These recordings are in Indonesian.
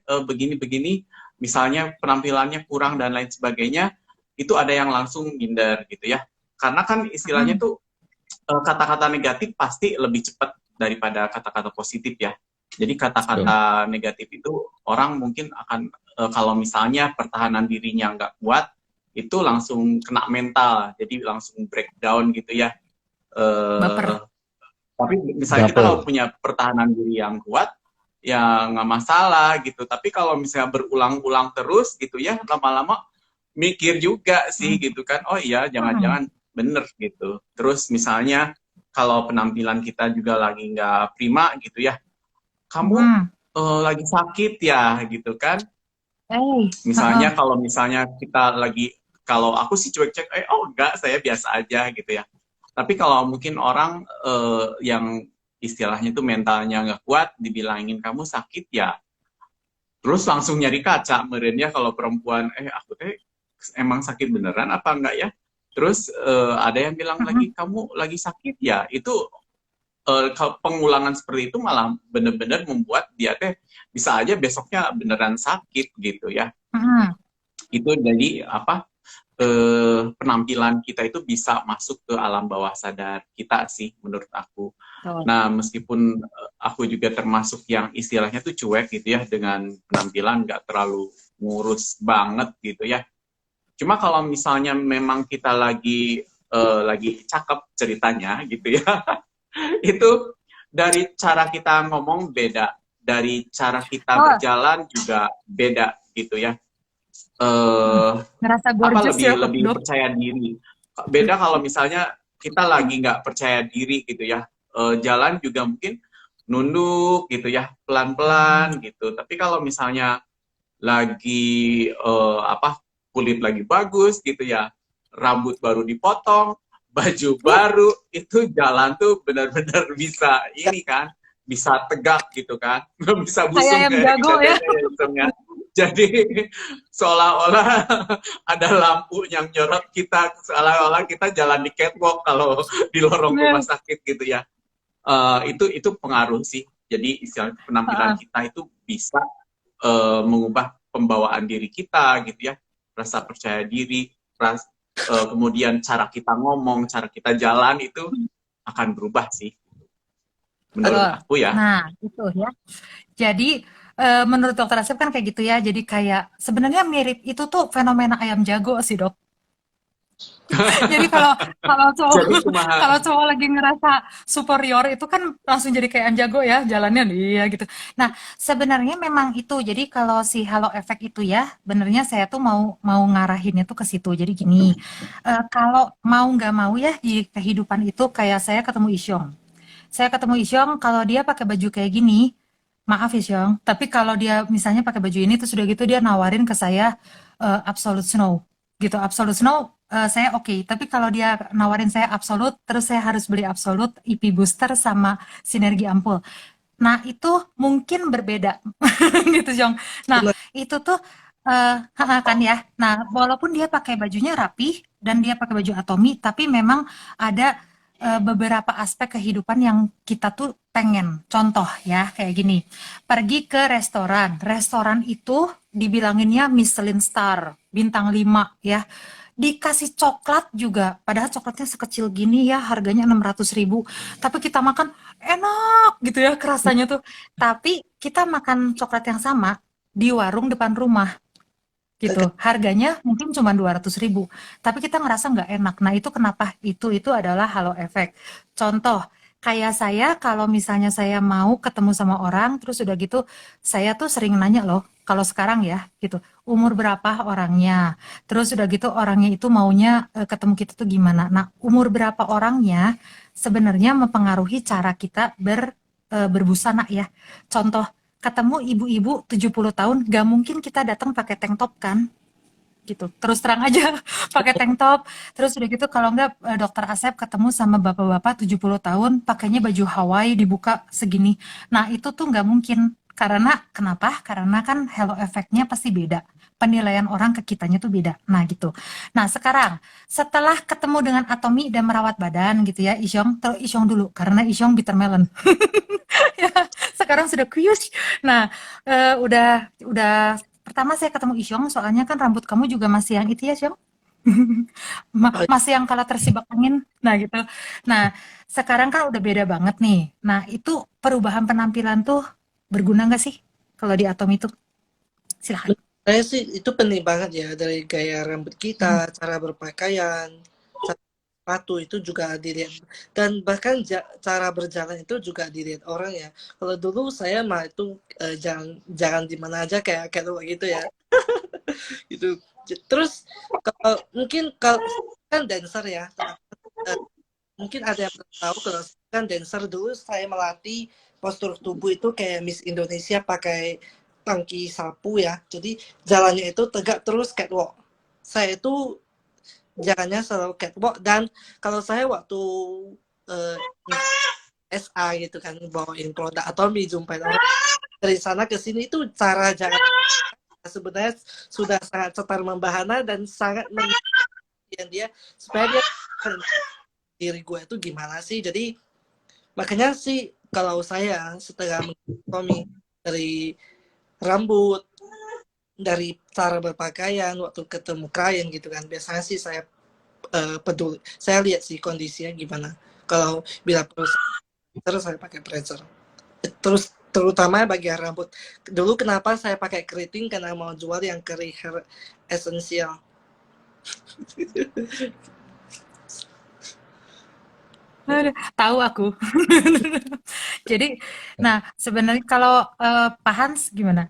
begini-begini, misalnya penampilannya kurang dan lain sebagainya, itu ada yang langsung minder gitu ya. Karena kan istilahnya Mm-mm. tuh kata-kata negatif pasti lebih cepat daripada kata-kata positif ya. Jadi Betul. kata-kata negatif itu orang mungkin akan kalau misalnya pertahanan dirinya nggak kuat, itu langsung kena mental, jadi langsung breakdown gitu ya. Eh, Baper. tapi misalnya kita kalau Baper. punya pertahanan diri yang kuat, ya nggak masalah gitu. Tapi kalau misalnya berulang-ulang terus gitu ya, lama-lama mikir juga sih Mm. gitu kan. Oh iya, Mm. jangan-jangan bener gitu. Terus misalnya kalau penampilan kita juga lagi nggak prima gitu ya, kamu Mm. lagi sakit ya gitu kan. Misalnya Heeh. kalau misalnya kita lagi, kalau aku sih cuek-cuek, oh enggak, saya biasa aja gitu ya. Tapi kalau mungkin orang yang istilahnya tuh mentalnya nggak kuat, dibilangin kamu sakit ya, terus langsung nyari kaca merenya kalau perempuan, aku teh emang sakit beneran apa enggak ya? Terus ada yang bilang lagi Mm. kamu lagi sakit ya, itu pengulangan seperti itu malah bener-bener membuat dia teh bisa aja besoknya beneran sakit gitu ya. Mm. Itu jadi apa, penampilan kita itu bisa masuk ke alam bawah sadar kita sih menurut aku. Betul. Nah meskipun aku juga termasuk yang istilahnya tuh cuek gitu ya dengan penampilan, nggak terlalu ngurus banget gitu ya. Cuma kalau misalnya memang kita lagi cakep ceritanya gitu ya, itu dari cara kita ngomong beda, dari cara kita Oh, berjalan juga beda gitu ya. mm. eh Ngerasa apa gorgeous ya, lebih Dok. percaya diri. Beda kalau misalnya kita lagi nggak percaya diri gitu ya, jalan juga mungkin nunduk gitu ya, pelan-pelan gitu. Tapi kalau misalnya lagi apa, kulit lagi bagus gitu ya, rambut baru dipotong, baju Uh, baru, itu jalan tuh benar-benar bisa ini kan, bisa tegak gitu kan, nggak bisa Kayak busung ayam kayak jago ya. kejadiannya ya busungnya. Jadi seolah-olah ada lampu yang nyorot kita, seolah-olah kita jalan di catwalk kalau di lorong rumah Bener. sakit gitu ya. Itu pengaruh sih. Jadi istilah penampilan Heeh. kita itu bisa mengubah pembawaan diri kita gitu ya, rasa percaya diri, kemudian cara kita ngomong, cara kita jalan itu akan berubah sih menurut Betul. aku ya. Nah, itu ya. Jadi menurut Dokter Asep kan kayak gitu ya. Jadi kayak sebenarnya mirip itu tuh fenomena ayam jago sih, Dok. Jadi kalau kalau cowok Jadi cuma kalau cowok lagi ngerasa superior itu kan langsung jadi kayak ayam jago ya, jalannya dia gitu. Nah, sebenarnya memang itu. Jadi kalau si halo efek itu ya, benernya saya tuh mau mau ngarahinnya tuh ke situ. Jadi gini, kalau mau nggak mau ya di kehidupan itu kayak saya ketemu Isyong. Saya ketemu Isyong kalau dia pakai baju kayak gini, maaf Isyong, tapi kalau dia misalnya pakai baju ini terus udah gitu dia nawarin ke saya Absolute Snow gitu. Absolute Snow saya oke, tapi kalau dia nawarin saya Absolute terus saya harus beli Absolute IP Booster sama Sinergi Ampul. Nah, itu mungkin berbeda gitu, Jong. Nah, itu tuh kan ya. Nah, walaupun dia pakai bajunya rapi dan dia pakai baju Atomi, tapi memang ada beberapa aspek kehidupan yang kita tuh pengen. Contoh ya, kayak gini. Pergi ke restoran. Restoran itu dibilanginnya Michelin Star, bintang 5 ya. Dikasih coklat juga, padahal coklatnya sekecil gini ya, harganya 600.000. Tapi kita makan enak gitu ya kerasanya tuh. Tapi kita makan coklat yang sama di warung depan rumah gitu. Harganya mungkin cuma 200.000. Tapi kita ngerasa nggak enak. Nah itu kenapa? Itu adalah halo efek. Contoh, kayak saya kalau misalnya saya mau ketemu sama orang, terus udah gitu, saya tuh sering nanya loh, kalau sekarang ya gitu, umur berapa orangnya? Terus udah gitu orangnya itu maunya ketemu kita tuh gimana? Nah umur berapa orangnya sebenarnya mempengaruhi cara kita berbusana ya. Contoh, ketemu ibu-ibu 70 tahun, gak mungkin kita datang pakai tank top kan? Gitu. Terus terang aja pakai tank top. Terus udah gitu kalau enggak Dokter Asep ketemu sama bapak-bapak 70 tahun pakainya baju Hawaii dibuka segini. Nah, itu tuh nggak mungkin Karena kenapa? Karena kan halo efeknya pasti beda. Penilaian orang ke kitanya tuh beda. Nah, gitu. Nah, sekarang setelah ketemu dengan Atomi dan merawat badan gitu ya, Isyong, terus Isyong dulu karena Isyong bitter melon. Ya, sekarang sudah kuyus. Nah, udah pertama saya ketemu Isyong soalnya kan rambut kamu juga masih yang itu ya, Syong. Oh, Masih yang kala tersibak angin. Nah, gitu. Nah, sekarang kan udah beda banget nih. Nah, itu perubahan penampilan tuh berguna nggak sih kalau di Atom itu? Silahkan. menurut saya sih itu penting banget ya, dari gaya rambut kita, Hmm. cara berpakaian, cara sepatu itu juga dilihat, dan bahkan cara berjalan itu juga dilihat orang ya. Kalau dulu saya mah itu jangan jangan di mana aja kayak kayak lu gitu ya. Itu terus kalau mungkin kalau kan dancer ya, eh, mungkin ada yang belum tahu kalau saya kan dancer. Dulu saya melatih postur tubuh itu kayak Miss Indonesia pakai tangki sapu ya. Jadi jalannya itu tegak terus catwalk. Saya itu jalannya selalu catwalk, dan kalau saya waktu eh, SA gitu kan bawain produk atau jumpain orang dari sana ke sini, itu cara jalan sebenarnya sudah sangat cetar membahana dan sangat mengerti dia supaya dia diri gue itu gimana sih. Jadi makanya sih kalau saya setelah mengetahui dari rambut, dari cara berpakaian waktu ketemu klien gitu kan, biasanya sih saya peduli, saya lihat sih kondisinya gimana. Kalau bila perlu terus saya pakai pressure. Terus terutama bagian rambut. Dulu kenapa saya pakai keriting, karena mau jual yang keri hair essential. Aduh, tahu aku. Jadi, nah sebenarnya kalau Pak Hans gimana?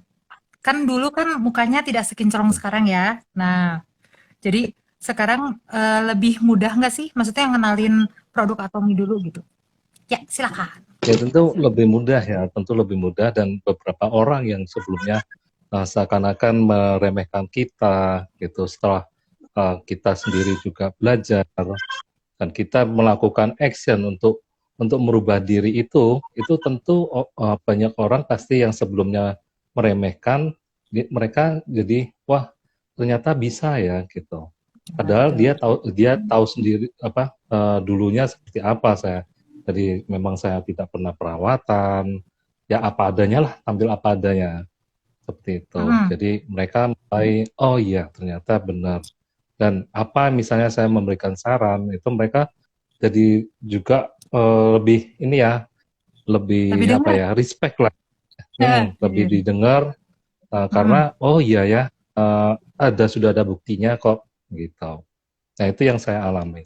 Kan dulu kan mukanya tidak sekinclong sekarang ya. Nah, jadi sekarang lebih mudah nggak sih? Maksudnya ngenalin produk Atomi dulu gitu. Ya, silakan. Ya tentu lebih mudah ya, tentu lebih mudah, dan beberapa orang yang sebelumnya seakan-akan meremehkan kita gitu, setelah kita sendiri juga belajar dan kita melakukan action untuk merubah diri itu tentu banyak orang pasti yang sebelumnya meremehkan, mereka jadi wah ternyata bisa ya gitu. Padahal Betul. dia tahu sendiri apa dulunya seperti apa saya. Jadi memang saya tidak pernah perawatan, ya apa adanya lah, tampil apa adanya seperti itu. Mm-mm. Jadi mereka mulai oh iya ternyata benar. Dan apa misalnya saya memberikan saran itu mereka jadi juga lebih ini ya, Lebih lebih apa dengar. ya, respect lah. Ya, Lebih iya. didengar Mm-mm. karena oh iya ya sudah ada buktinya kok gitu. Nah itu yang saya alami.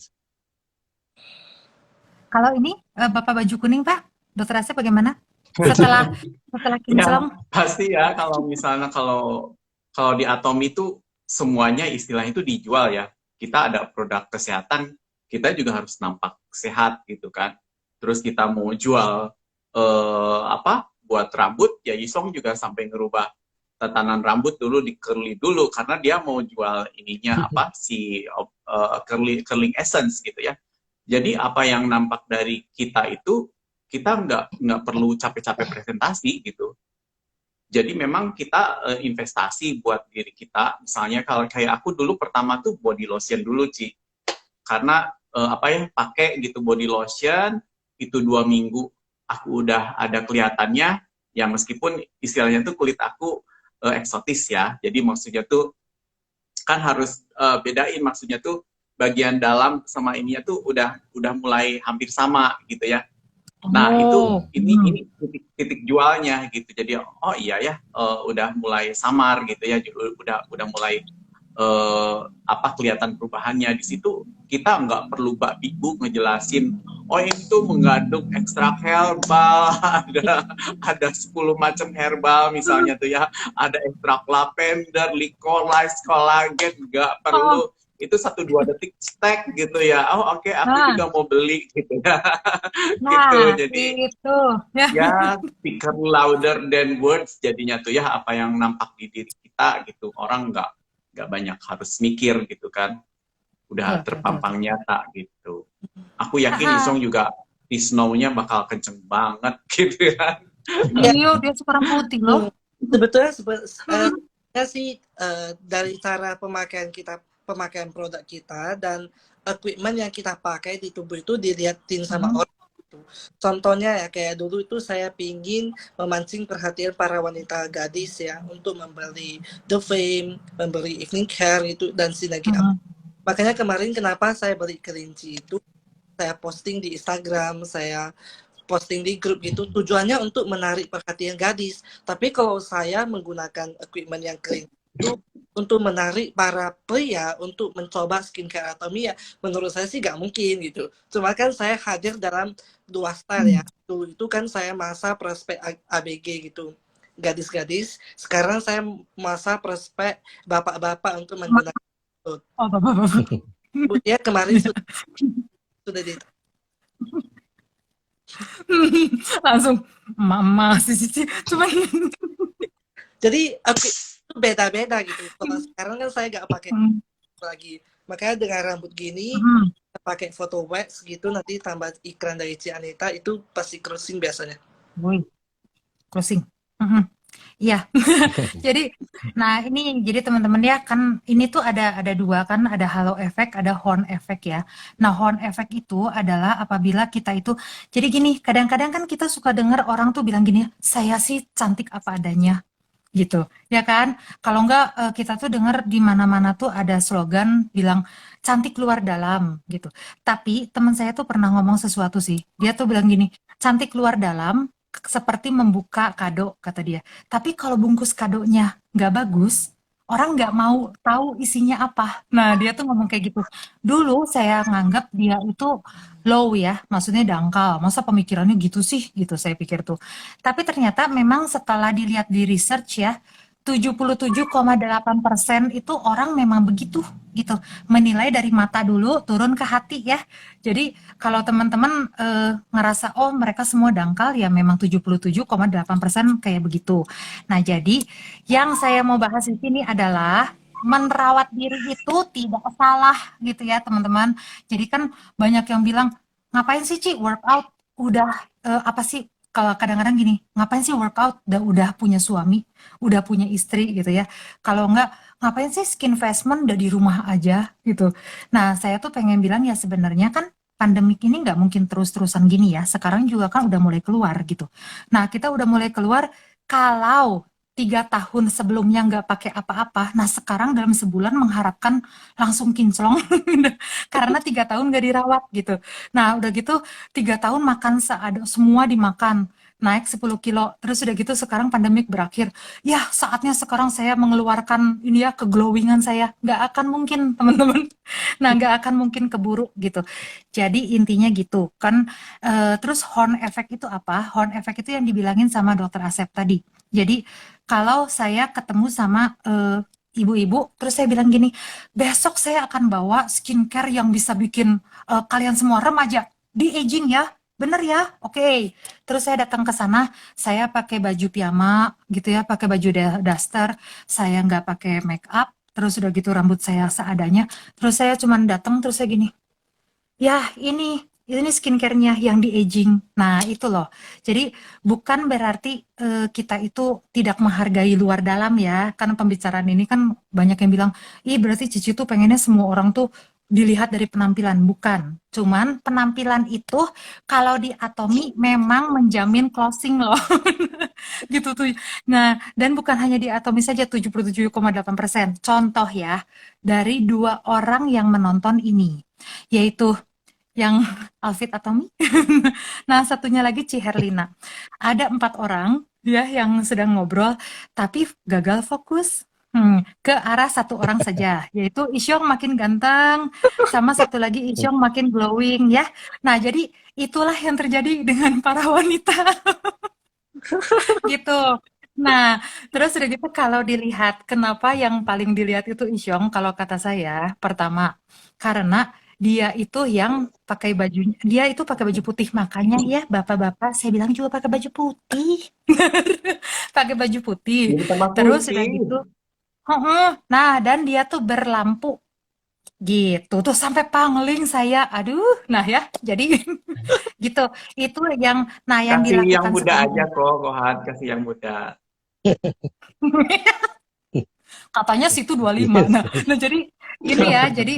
Kalau ini Bapak baju kuning Pak, Dokter Asep bagaimana? Setelah Ya, kinclong? pasti ya kalau misalnya kalau kalau di Atom itu semuanya istilahnya itu dijual ya. Kita ada produk kesehatan, kita juga harus nampak sehat gitu kan. Terus kita mau jual apa buat rambut ya Isong juga sampai ngerubah tatanan rambut dulu di curly dulu karena dia mau jual ininya apa si curling essence gitu ya. Jadi apa yang nampak dari kita itu kita nggak perlu capek-capek presentasi gitu. Jadi memang kita investasi buat diri kita. Misalnya kalau kayak aku dulu pertama tuh body lotion dulu, Ci. Karena apa ya pakai gitu body lotion itu 2 minggu aku udah ada kelihatannya. Ya meskipun istilahnya tuh kulit aku eksotis ya. Jadi maksudnya tuh kan harus bedain maksudnya tuh bagian dalam sama ininya tuh udah mulai hampir sama gitu ya. Nah, itu Oh, ini titik jualnya gitu. Jadi oh iya ya, udah mulai samar gitu ya. Udah mulai apa kelihatan perubahannya. Di situ kita nggak perlu Mbak Ibu ngejelasin, oh itu mengandung ekstrak herbal, ada 10 macam herbal misalnya tuh ya, ada ekstrak lavender, licolice, kolagen, nggak oh, perlu. Itu 1-2 detik stek gitu ya. Oh oke, aku nah, juga mau beli gitu ya. Gitu. nah, Jadi itu. Ya. ya speaker louder than words jadinya tuh ya apa yang nampak di diri kita gitu. Orang nggak banyak harus mikir gitu kan. Udah Tuh, tuh, tuh, tuh. terpampang nyata gitu. Aku Ah, yakin ah. Isong juga di snow-nya bakal kenceng banget gitu kan. Ya, Iya, dia sekarang putih loh. sebetulnya sebenarnya sih dari cara pemakaian produk kita dan equipment yang kita pakai di tubuh itu dilihatin sama Hmm. orang gitu. Contohnya ya kayak dulu itu saya pingin memancing perhatian para wanita gadis ya untuk membeli The Fame, membeli evening care itu dan sinergi apa. Hmm. Makanya kemarin kenapa saya beli kelinci itu, saya posting di Instagram, saya posting di grup gitu, tujuannya untuk menarik perhatian gadis. Tapi kalau saya menggunakan equipment yang keren itu untuk menarik para pria untuk mencoba skincare atau Mia, menurut saya sih nggak mungkin gitu. Cuma kan saya hadir dalam dua style ya. Dulu itu kan saya masa prospek ABG gitu, gadis-gadis. Sekarang saya masa prospek bapak-bapak untuk menggunakan itu. Oh, bapak-bapak. Buktinya kemarin sudah di Langsung mama sih cuma jadi itu beda-beda gitu. Kalau sekarang kan saya nggak pakai lagi. Makanya dengan rambut gini, pakai foto wax gitu, nanti tambah iklan dari Cianita, itu pasti cruising biasanya. Woi, closing. Iya. Jadi, nah ini jadi teman-teman ya kan ini tuh ada dua kan, ada halo effect, ada horn effect ya. Nah, horn effect itu adalah apabila kita itu jadi gini, kadang-kadang kan kita suka dengar orang tuh bilang gini, saya sih cantik apa adanya gitu. Ya kan? Kalau enggak kita tuh dengar di mana-mana tuh ada slogan bilang cantik luar dalam gitu. Tapi teman saya tuh pernah ngomong sesuatu sih. Dia tuh bilang gini, cantik luar dalam seperti membuka kado kata dia. Tapi kalau bungkus kadonya nggak bagus, orang nggak mau tahu isinya apa. Nah, dia tuh ngomong kayak gitu. Dulu saya nganggap dia itu low ya, maksudnya dangkal. Masa pemikirannya gitu sih, gitu saya pikir tuh. Tapi ternyata memang setelah dilihat di research ya, 77,8% itu orang memang begitu gitu. Menilai dari mata dulu turun ke hati ya. Jadi kalau teman-teman ngerasa oh mereka semua dangkal ya memang 77,8% kayak begitu. Nah, jadi yang saya mau bahas di sini adalah merawat diri itu tidak salah gitu ya, teman-teman. Jadi kan banyak yang bilang, ngapain sih Ci workout? Udah apa sih kalau kadang-kadang gini, ngapain sih workout? Udah punya suami, udah punya istri gitu ya. Kalau enggak, ngapain sih skin investment udah di rumah aja gitu. Nah, saya tuh pengen bilang ya sebenarnya kan pandemik ini nggak mungkin terus-terusan gini ya. Sekarang juga kan udah mulai keluar gitu. Nah, kita udah mulai keluar kalau 3 tahun sebelumnya nggak pakai apa-apa. Nah, sekarang dalam sebulan mengharapkan langsung kinclong karena 3 tahun nggak dirawat gitu. Nah, udah gitu 3 tahun makan semua dimakan naik 10 kilo terus udah gitu sekarang pandemik berakhir ya saatnya sekarang saya mengeluarkan ini ya keglowingan saya nggak akan mungkin teman-teman nah nggak akan mungkin keburu gitu jadi intinya gitu kan terus horn effect itu apa horn effect itu yang dibilangin sama dokter Asep tadi jadi kalau saya ketemu sama ibu-ibu, terus saya bilang gini, besok saya akan bawa skincare yang bisa bikin kalian semua remaja di aging ya, bener ya, oke. Terus saya datang ke sana, saya pakai baju piyama gitu ya, pakai baju daster, saya nggak pakai make up, terus udah gitu rambut saya seadanya, terus saya cuman datang terus saya gini, ya ini skincare-nya yang di aging. Nah itu loh. Jadi bukan berarti kita itu tidak menghargai luar dalam ya. Karena pembicaraan ini kan banyak yang bilang, ih berarti Cici tuh pengennya semua orang tuh dilihat dari penampilan. Bukan. Cuman penampilan itu kalau di Atomi memang menjamin closing loh. Gitu tuh. Nah, dan bukan hanya di Atomi saja 77,8%. Contoh ya, dari 2 orang yang menonton ini, yaitu yang Alfit Atomi. Nah, satunya lagi Ci Herlina. Ada 4 orang ya yang sedang ngobrol, tapi gagal fokus. Ke arah 1 orang saja, yaitu Isyong makin ganteng, sama satu lagi Isyong makin glowing ya. Nah, jadi itulah yang terjadi dengan para wanita gitu. Nah, terus udah gitu kalau dilihat, kenapa yang paling dilihat itu Isyong? Kalau kata saya, pertama, karena dia itu yang pakai bajunya, dia itu pakai baju putih, makanya ya bapak-bapak, saya bilang juga pakai baju putih, pakai baju putih. Jadi tambah Terus udah putih. gitu, nah dan dia tuh berlampu Gitu. Tuh sampai pangling saya. Aduh. Nah ya, jadi gitu. Itu yang Kasih yang dilakukan muda aja setelah kok, Kohat. Kasih yang muda. katanya situ 25. Yes. Nah jadi ini ya, jadi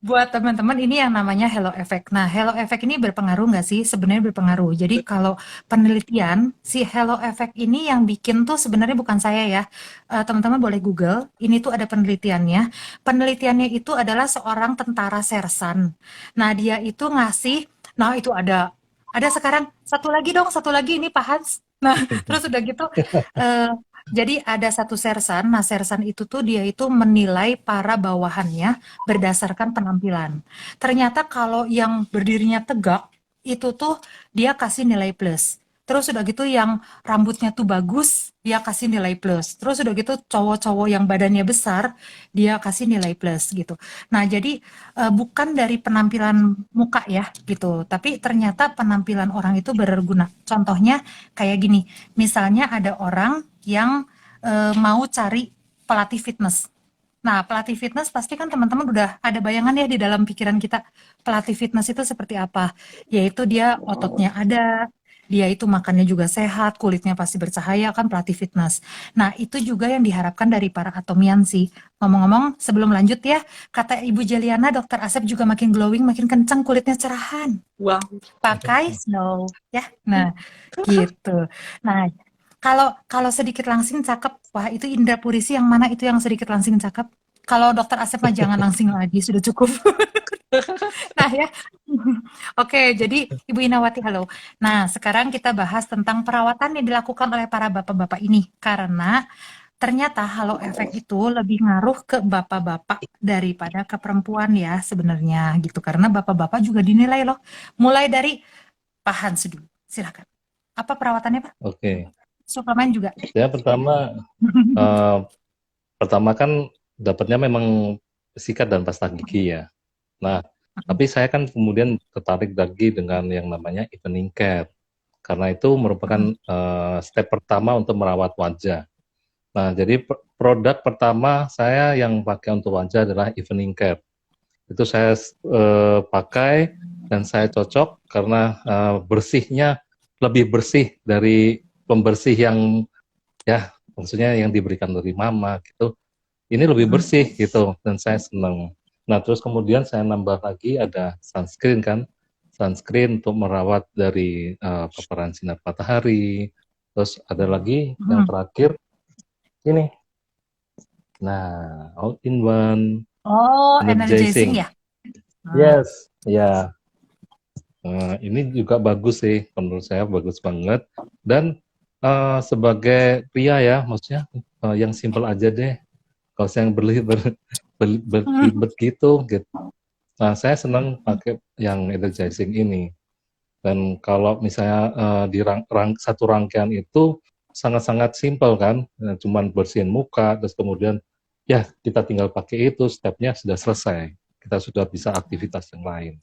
buat teman-teman ini yang namanya halo effect. Nah, halo effect ini berpengaruh nggak sih? Sebenarnya berpengaruh. Jadi kalau penelitian si halo effect ini yang bikin tuh sebenarnya bukan saya ya. Teman-teman boleh Google. Ini tuh ada penelitiannya. Penelitiannya itu adalah seorang tentara sersan. Nah, dia itu ngasih. Nah, itu ada sekarang satu lagi ini Pak Hans. Nah, terus udah gitu. eh, jadi ada satu sersan. Nah, sersan itu tuh dia itu menilai para bawahannya berdasarkan penampilan. Ternyata kalau yang berdirinya tegak, itu tuh dia kasih nilai plus. Terus udah gitu yang rambutnya tuh bagus, dia kasih nilai plus. Terus udah gitu cowok-cowok yang badannya besar, dia kasih nilai plus gitu. Nah, jadi bukan dari penampilan muka ya gitu, tapi ternyata penampilan orang itu berguna. Contohnya kayak gini, misalnya ada orang yang mau cari pelatih fitness. Nah, pelatih fitness pasti kan teman-teman udah ada bayangan ya di dalam pikiran kita pelatih fitness itu seperti apa. Yaitu dia ototnya ada, dia itu makannya juga sehat, kulitnya pasti bercahaya kan pelatih fitness. Nah, itu juga yang diharapkan dari para atomian sih. Ngomong-ngomong, sebelum lanjut ya, kata Ibu Jeliana, Dokter Asep juga makin glowing, makin kencang kulitnya cerahan. Wow. Pakai snow ya. Nah, gitu. Nah, kalau kalau sedikit langsing cakep, wah itu Indra Purisi yang mana itu yang sedikit langsing cakep? Kalau Dokter Asep mah jangan langsing lagi, sudah cukup. Nah ya, oke. Jadi Ibu Inawati halo. Nah sekarang kita bahas tentang perawatan yang dilakukan oleh para bapak-bapak ini karena ternyata halo efek itu lebih ngaruh ke bapak-bapak daripada ke perempuan ya sebenarnya gitu karena bapak-bapak juga dinilai loh. Mulai dari Pak Hans dulu, silakan. Apa perawatannya Pak? Oke. Suplemen juga. Ya eh, pertama kan dapatnya memang sikat dan pasta gigi ya. Nah, tapi saya kan kemudian tertarik lagi dengan yang namanya evening care. Karena itu merupakan step pertama untuk merawat wajah. Nah, jadi produk pertama saya yang pakai untuk wajah adalah evening care. Itu saya pakai dan saya cocok karena bersihnya lebih bersih dari pembersih yang ya maksudnya yang diberikan dari mama gitu. Ini lebih bersih gitu dan saya senang. Nah, terus kemudian saya nambah lagi ada sunscreen kan. Sunscreen untuk merawat dari paparan sinar matahari. Terus ada lagi yang terakhir ini. Nah, all in one Oh, energizing energizing. ya? Yes, ya. Ini juga bagus sih, menurut saya bagus banget. Dan sebagai pria ya, maksudnya yang simpel aja deh. Kalau saya yang berlibet gitu. Nah, saya senang pakai yang energizing ini. Dan kalau misalnya di satu rangkaian itu sangat-sangat simpel kan, cuman bersihin muka, terus kemudian ya kita tinggal pakai itu, stepnya sudah selesai. Kita sudah bisa aktivitas yang lain.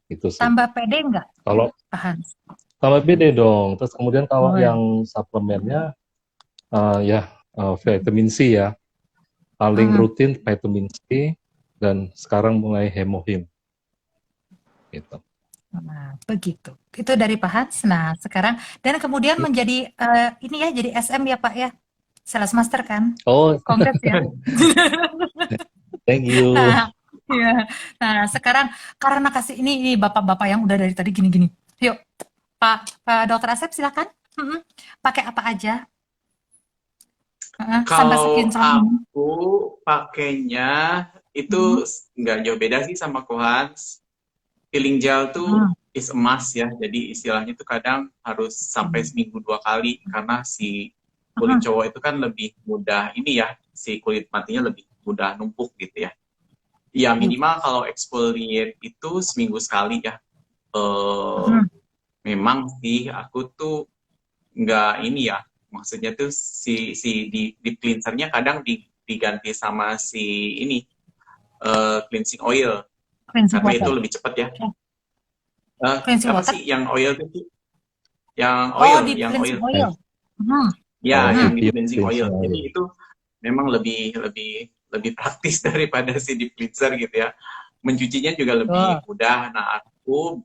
Itu sih. Tambah pede nggak, Kalau Pak Hans? tambah beda dong. Terus kemudian kalau Oh, ya. yang suplemennya vitamin C ya. Paling rutin vitamin C dan sekarang mulai hemohim. Gitu. Nah, begitu. Itu dari Pak Hans. Nah, sekarang dan kemudian menjadi ini ya, jadi SM ya Pak ya. Sales Master kan? Oh, Congrats ya. thank you. Nah, iya. Nah, sekarang karena kasih ini bapak-bapak yang udah dari tadi gini-gini. Yuk, Pak Dokter Asep silakan. Pakai apa aja? Sampai Kalau sekincang ini. aku pakainya itu nggak jauh beda sih sama Kohans. Peeling gel tuh is a must ya. Jadi istilahnya tuh kadang harus sampai seminggu 2 kali karena si kulit cowok itu kan lebih mudah ini ya, si kulit matinya lebih mudah numpuk gitu ya. Ya minimal kalau exfoliate itu seminggu sekali ya. Memang sih aku tuh nggak ini ya, maksudnya tuh si di cleansernya kadang diganti sama si ini cleansing oil Cleansing karena itu water. lebih cepat ya. Cleansing Apa water? sih yang oil itu? Yang Oh, oil, di yang cleansing oil. oil. Ya, yang di Deep cleansing oil. cleansing Jadi oil. itu memang lebih lebih praktis daripada si deep cleanser gitu ya. Mencucinya juga lebih mudah. Nah, aku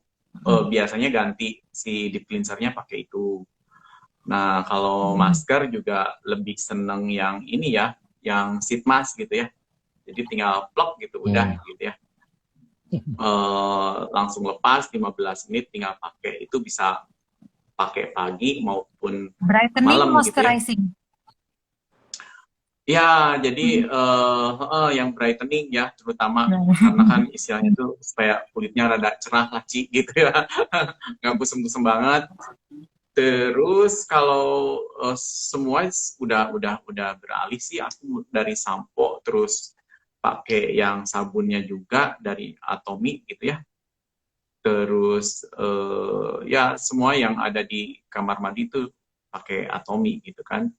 biasanya ganti si deep cleansernya pakai itu. Nah, kalau masker juga lebih seneng yang ini ya, yang sheet mask gitu ya. Jadi tinggal plok gitu, udah gitu ya. Langsung lepas 15 menit tinggal pakai. Itu bisa pakai pagi maupun Brightening, malam gitu ya. moisturizing. Ya, jadi yang brightening ya, terutama karena kan istilahnya itu supaya kulitnya rada cerah lah, Ci, gitu ya. Nggak kusem-kusem banget. Terus kalau semua udah beralih sih, aku dari sampo terus pakai yang sabunnya juga dari Atomy gitu ya. Terus ya semua yang ada di kamar mandi itu pakai Atomy gitu kan.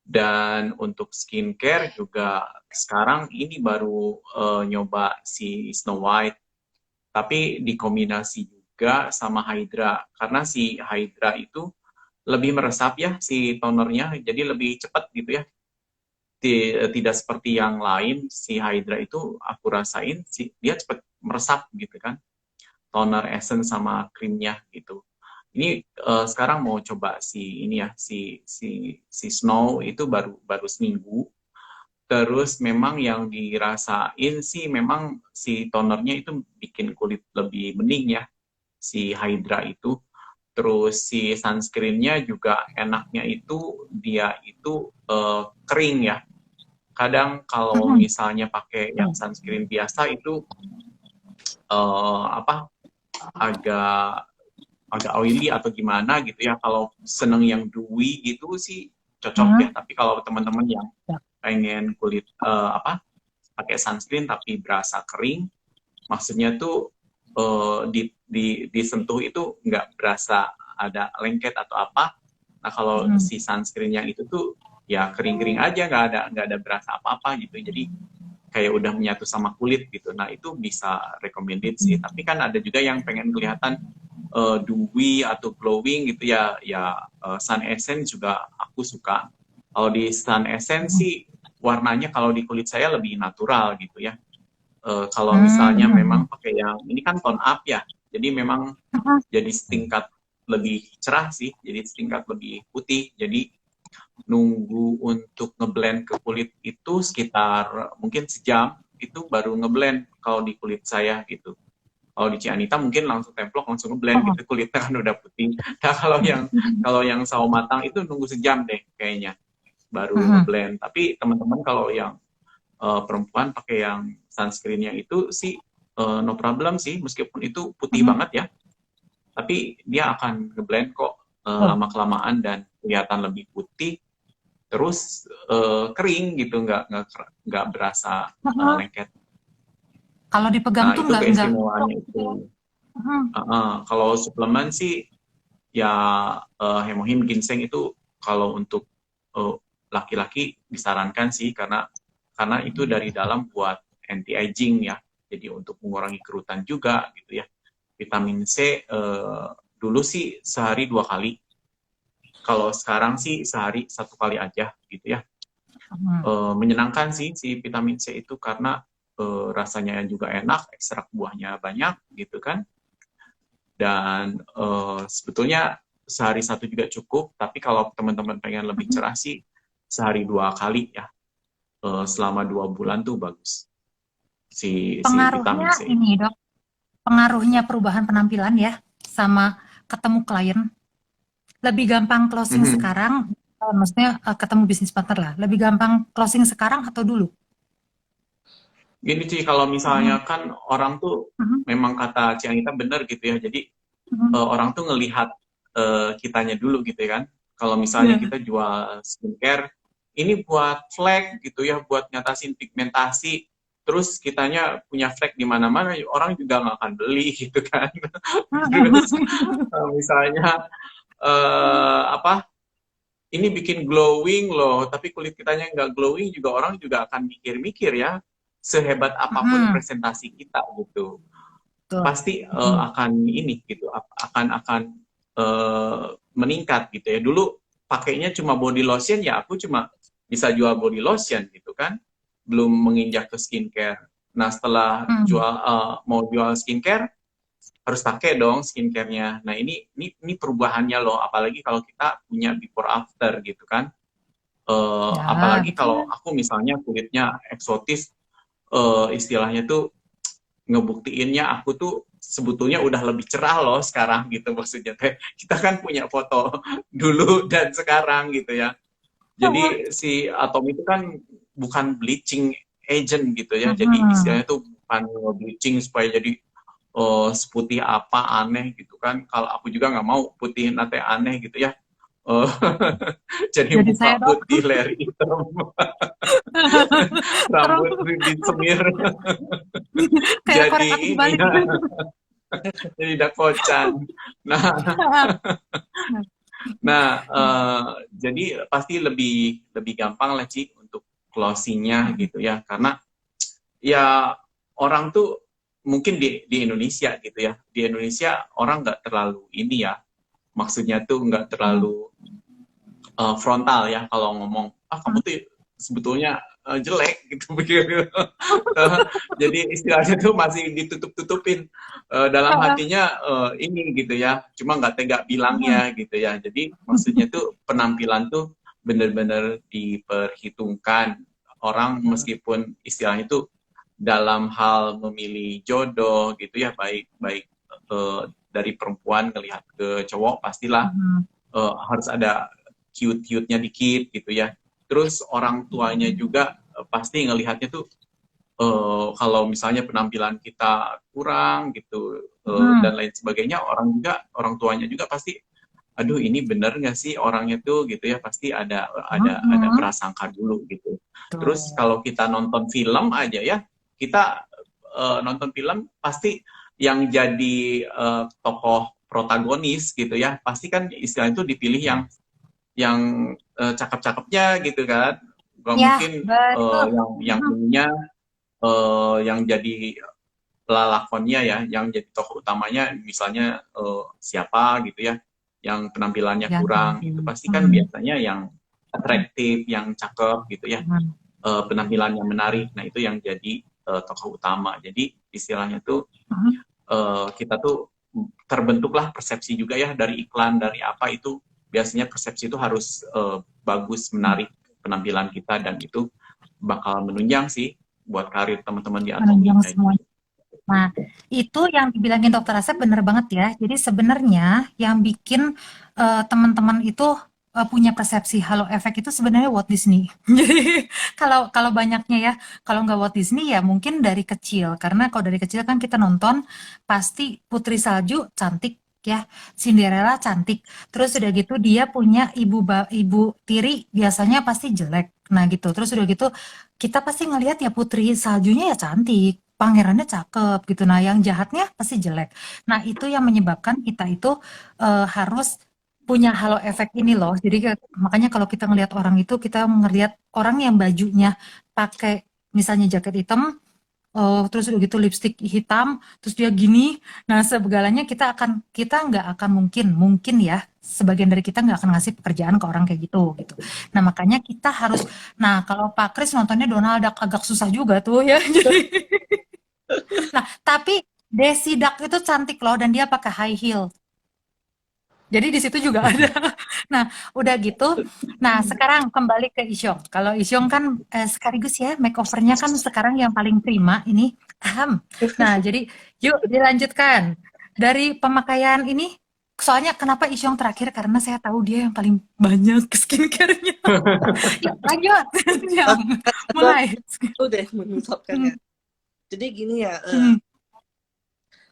Dan untuk skincare juga sekarang ini baru nyoba si Snow White, tapi dikombinasi juga sama Hydra, karena si Hydra itu lebih meresap ya si tonernya, jadi lebih cepat gitu ya. Tidak seperti yang lain, si Hydra itu aku rasain dia cepat meresap gitu kan, toner essence sama krimnya gitu. Ini sekarang mau coba si ini ya, si Snow itu baru seminggu. Terus memang yang dirasain sih memang si tonernya itu bikin kulit lebih bening ya, si Hydra itu. Terus si sunscreennya juga enaknya itu dia itu kering ya. Kadang kalau misalnya pakai yang sunscreen biasa itu agak oily atau gimana gitu ya. Kalau seneng yang dewy gitu sih cocok ya. Tapi kalau teman-teman yang pengen kulit pakai sunscreen tapi berasa kering, maksudnya tuh disentuh itu nggak berasa ada lengket atau apa. Nah kalau si sunscreen yang itu tuh ya kering-kering aja, nggak ada berasa apa-apa gitu. Jadi kayak udah menyatu sama kulit gitu. Nah itu bisa recommended sih. Tapi kan ada juga yang pengen kelihatan dewy atau glowing gitu ya. Sun Essence juga aku suka. Kalau di Sun Essence sih warnanya kalau di kulit saya lebih natural gitu ya. Kalau misalnya memang pakai yang ini kan tone up ya, jadi memang jadi setingkat lebih cerah sih, jadi setingkat lebih putih. Jadi nunggu untuk ngeblend ke kulit itu sekitar mungkin sejam itu baru ngeblend kalau di kulit saya gitu. Kalau di Cianita mungkin langsung templok langsung ngeblend gitu, kulitnya kan udah putih. Nah kalau yang sawo matang itu nunggu sejam deh kayaknya baru ngeblend. Tapi teman-teman kalau yang perempuan pakai yang sunscreennya itu sih no problem sih, meskipun itu putih banget ya, tapi dia akan ngeblend kok lama-kelamaan dan kelihatan lebih putih, terus kering gitu, nggak berasa lengket. Kalau dipegang Nah tuh itu nggak keistimewaannya itu. Kalau suplemen sih ya hemohim ginseng itu kalau untuk laki-laki disarankan sih, karena itu dari dalam buat anti aging ya, jadi untuk mengurangi kerutan juga gitu ya. Vitamin C dulu sih sehari 2 kali, kalau sekarang sih sehari 1 kali aja gitu ya. Menyenangkan sih si vitamin C itu karena rasanya juga enak, ekstrak buahnya banyak gitu kan. Dan sebetulnya sehari 1 juga cukup, tapi kalau teman-teman pengen lebih cerah sih sehari 2 kali ya. Selama 2 bulan tuh bagus si vitamin pengaruhnya C. ini dok, pengaruhnya perubahan penampilan ya sama ketemu klien, lebih gampang closing sekarang, maksudnya ketemu bisnis partner lah, lebih gampang closing sekarang atau dulu? Gini sih, kalau misalnya kan orang tuh memang kata Cianita bener gitu ya, jadi orang tuh ngelihat kitanya dulu gitu ya kan. Kalau misalnya kita jual skincare, ini buat flek gitu ya, buat ngatasin pigmentasi, terus kitanya punya flek di mana-mana, orang juga nggak akan beli gitu kan. Terus misalnya ini bikin glowing loh, tapi kulit kitanya nggak glowing juga, orang juga akan mikir-mikir ya, sehebat apapun presentasi kita gitu, pasti akan ini gitu, akan meningkat gitu ya. Dulu pakainya cuma body lotion ya, aku cuma bisa jual body lotion gitu kan, belum menginjak ke skincare. Nah, setelah mau jual skincare, harus pakai dong skincare-nya. Nah, ini perubahannya loh, apalagi kalau kita punya before after gitu kan. Ya, Apalagi kalau betul. aku misalnya kulitnya eksotis, istilahnya tuh ngebuktiinnya aku tuh sebetulnya udah lebih cerah loh sekarang gitu, maksudnya teh kita kan punya foto dulu dan sekarang gitu ya. Jadi si Atom itu kan bukan bleaching agent gitu ya, jadi Mhm. istilahnya tuh bukan bleaching supaya jadi seputih apa aneh gitu kan. Kalau aku juga nggak mau putih nate aneh gitu ya. Eh, jadi Jadi saya muka dong. putih, leher hitam, Serem. rambut disemir Kayak jadi korek api ini dibalik. ya, jadi dakocan. Nah, nah jadi pasti lebih lebih gampang lah Ci untuk closingnya gitu ya, karena ya orang tuh mungkin di Indonesia gitu ya, di Indonesia orang nggak terlalu ini ya, maksudnya tuh nggak terlalu frontal ya kalau ngomong kamu tuh sebetulnya jelek gitu begitu. Jadi istilahnya tuh masih ditutup-tutupin, dalam hatinya ini gitu ya, cuma nggak tega bilangnya gitu ya. Jadi maksudnya tuh penampilan tuh benar-benar diperhitungkan orang, meskipun istilahnya tuh dalam hal memilih jodoh gitu ya, baik baik dari perempuan ngelihat ke cowok pastilah harus ada cute-cute-nya dikit gitu ya. Terus orang tuanya juga pasti ngelihatnya tuh kalau misalnya penampilan kita kurang gitu dan lain sebagainya, orang tuanya juga pasti, aduh ini bener nggak sih orangnya tuh gitu ya, pasti ada prasangka dulu gitu. Terus Tuh. kalau kita nonton film aja ya, kita nonton film pasti yang jadi tokoh protagonis gitu ya, pasti kan istilahnya itu dipilih yang cakep-cakepnya gitu kan. Gak Ya, mungkin betul. yang ininya yang jadi lalakonnya ya, yang jadi tokoh utamanya misalnya siapa gitu ya, yang penampilannya Jangan. kurang, itu pasti kan biasanya yang atraktif, yang cakep gitu ya, penampilannya menarik. Nah itu yang jadi tokoh utama. Jadi istilahnya tuh kita tuh terbentuklah persepsi juga ya dari iklan, dari apa itu biasanya persepsi itu harus bagus, menarik penampilan kita, dan itu bakal menunjang sih buat karir teman-teman di Atomi Menunjang kayak semua. gitu. Nah, itu yang dibilangin dokter Asep bener banget ya. Jadi sebenarnya yang bikin teman-teman itu punya persepsi halo efek itu sebenarnya Walt Disney. Jadi kalau kalau banyaknya ya, kalau nggak Walt Disney ya mungkin dari kecil. Karena kalau dari kecil kan kita nonton pasti Putri Salju cantik ya, Cinderella cantik. Terus udah gitu dia punya ibu tiri biasanya pasti jelek. Nah gitu. Terus udah gitu kita pasti ngelihat ya Putri Saljunya ya cantik, pangerannya cakep gitu. Nah, yang jahatnya pasti jelek. Nah, itu yang menyebabkan kita itu harus punya halo efek ini loh. Jadi makanya kalau kita ngelihat orang itu, kita ngelihat orang yang bajunya pakai misalnya jaket hitam, terus udah gitu lipstick hitam, terus dia gini. Nah, segalanya kita nggak akan mungkin ya sebagian dari kita nggak akan ngasih pekerjaan ke orang kayak gitu. Nah, makanya kita harus. Nah, kalau Pak Kris nontonnya Donald Duck agak susah juga tuh ya. Jadi, nah tapi Desi Duck itu cantik loh dan dia pakai high heel. Jadi di situ juga ada. Nah, udah gitu. Nah, sekarang kembali ke Isyong. Kalau Isyong kan sekaligus ya makeovernya kan sekarang yang paling prima ini. Aham. Nah, jadi yuk dilanjutkan. Dari pemakaian ini, soalnya kenapa Isyong terakhir? Karena saya tahu dia yang paling banyak skincare-nya. Yuk, lanjut. Yang mulai. Itu deh mengungkapkannya. Jadi gini ya, Hmm.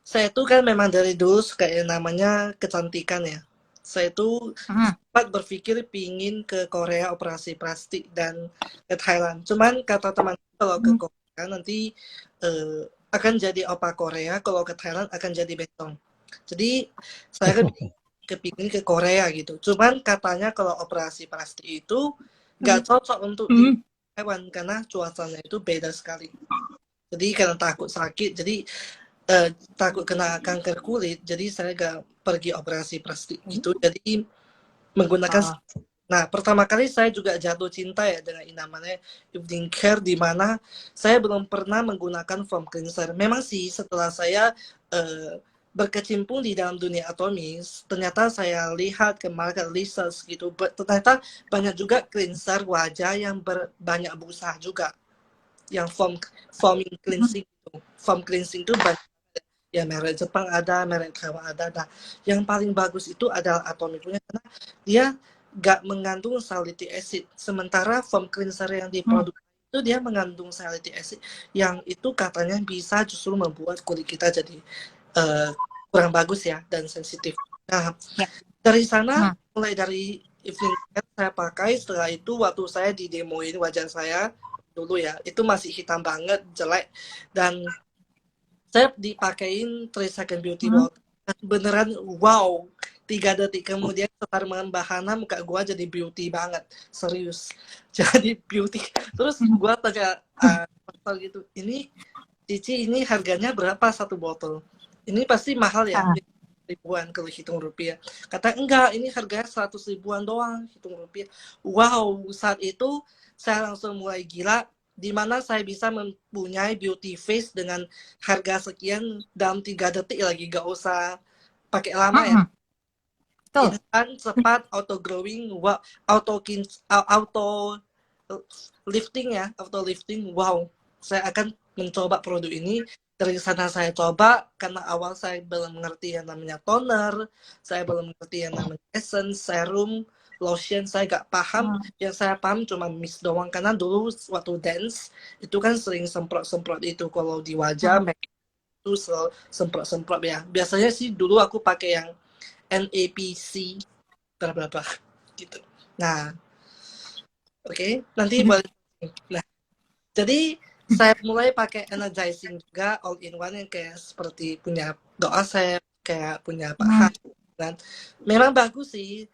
saya tuh kan memang dari dulu suka yang namanya kecantikan ya. Saya tuh sempat berpikir pingin ke Korea operasi plastik dan ke Thailand. Cuman kata teman kalau ke Korea nanti akan jadi opa Korea, kalau ke Thailand akan jadi betong. Jadi saya kan kepingin ke Korea gitu. Cuman katanya kalau operasi plastik itu nggak cocok untuk di Taiwan karena cuacanya itu beda sekali. Jadi karena takut sakit, jadi takut kena kanker kulit, jadi saya gak pergi operasi plastik gitu. Jadi menggunakan Nah, pertama kali saya juga jatuh cinta ya dengan yang namanya evening care, di mana saya belum pernah menggunakan foam cleanser. Memang sih setelah saya berkecimpung di dalam dunia atomis, ternyata saya lihat ke market research gitu, ternyata banyak juga cleanser wajah yang banyak busa juga, yang foaming cleansing itu. Foam cleansing itu banyak ya, merek Jepang ada, merek Taiwan ada. Nah, yang paling bagus itu adalah Atomic punya, karena dia nggak mengandung salicylic acid. Sementara foam cleanser yang diproduksi itu dia mengandung salicylic acid, yang itu katanya bisa justru membuat kulit kita jadi kurang bagus ya, dan sensitif. Nah, Ya. dari sana mulai dari evening care saya pakai. Setelah itu waktu saya didemoin wajah saya dulu ya, itu masih hitam banget, jelek, dan saya dipakein 3 second beauty bottle. Beneran wow, 3 detik kemudian setar membahana muka gua jadi beauty banget, serius. Jadi beauty. Terus gua tanya pastor gitu, ini Cici, ini harganya berapa satu botol? Ini pasti mahal ya, ribuan kalau hitung rupiah. Kata enggak, ini harganya 100 ribuan doang hitung rupiah. Wow, saat itu saya langsung mulai gila, di mana saya bisa mempunyai beauty face dengan harga sekian dalam 3 detik lagi, gak usah pakai lama ya. Instan, cepat, auto glowing, auto lifting ya, auto lifting. Wow, saya akan mencoba produk ini. Dari sana saya coba, karena awal saya belum mengerti yang namanya toner, saya belum mengerti yang namanya essence, serum, lotion, saya gak paham. Yang saya paham cuma mist doang, karena dulu waktu dance itu kan sering semprot-semprot itu kalau di wajah, itu semprot-semprot ya. Biasanya sih dulu aku pakai yang NAPC berapa gitu. Nah, oke, nanti boleh. Nah, jadi saya mulai pakai energizing juga, all in one, yang kayak seperti punya doa saya, kayak punya Pak Han. Dan memang bagus sih,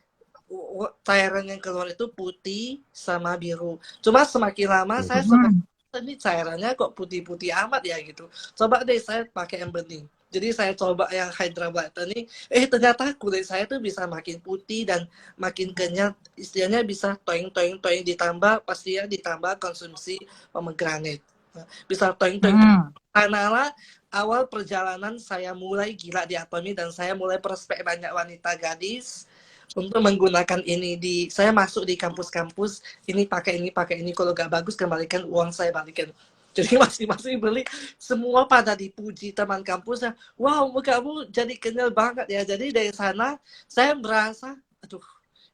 cairan yang keluar itu putih sama biru. Cuma semakin lama saya ini cairannya kok putih-putih amat ya gitu. Coba deh saya pakai yang bening. Jadi saya coba yang Hydra Black ini, ternyata kulit saya tuh bisa makin putih dan makin kenyal, istilahnya bisa toing-toing ditambah pastinya ditambah konsumsi pomegranate. Bisa toing-toing. Karena awal perjalanan saya mulai gila di Atomi, dan saya mulai prospek banyak wanita gadis untuk menggunakan ini. Saya masuk di kampus-kampus, ini pakai ini, kalau gak bagus kembalikan uang, saya balikan. Jadi masing-masing beli, semua pada dipuji teman kampusnya. Wow, mukamu jadi kenyal banget ya. Jadi dari sana saya merasa, aduh,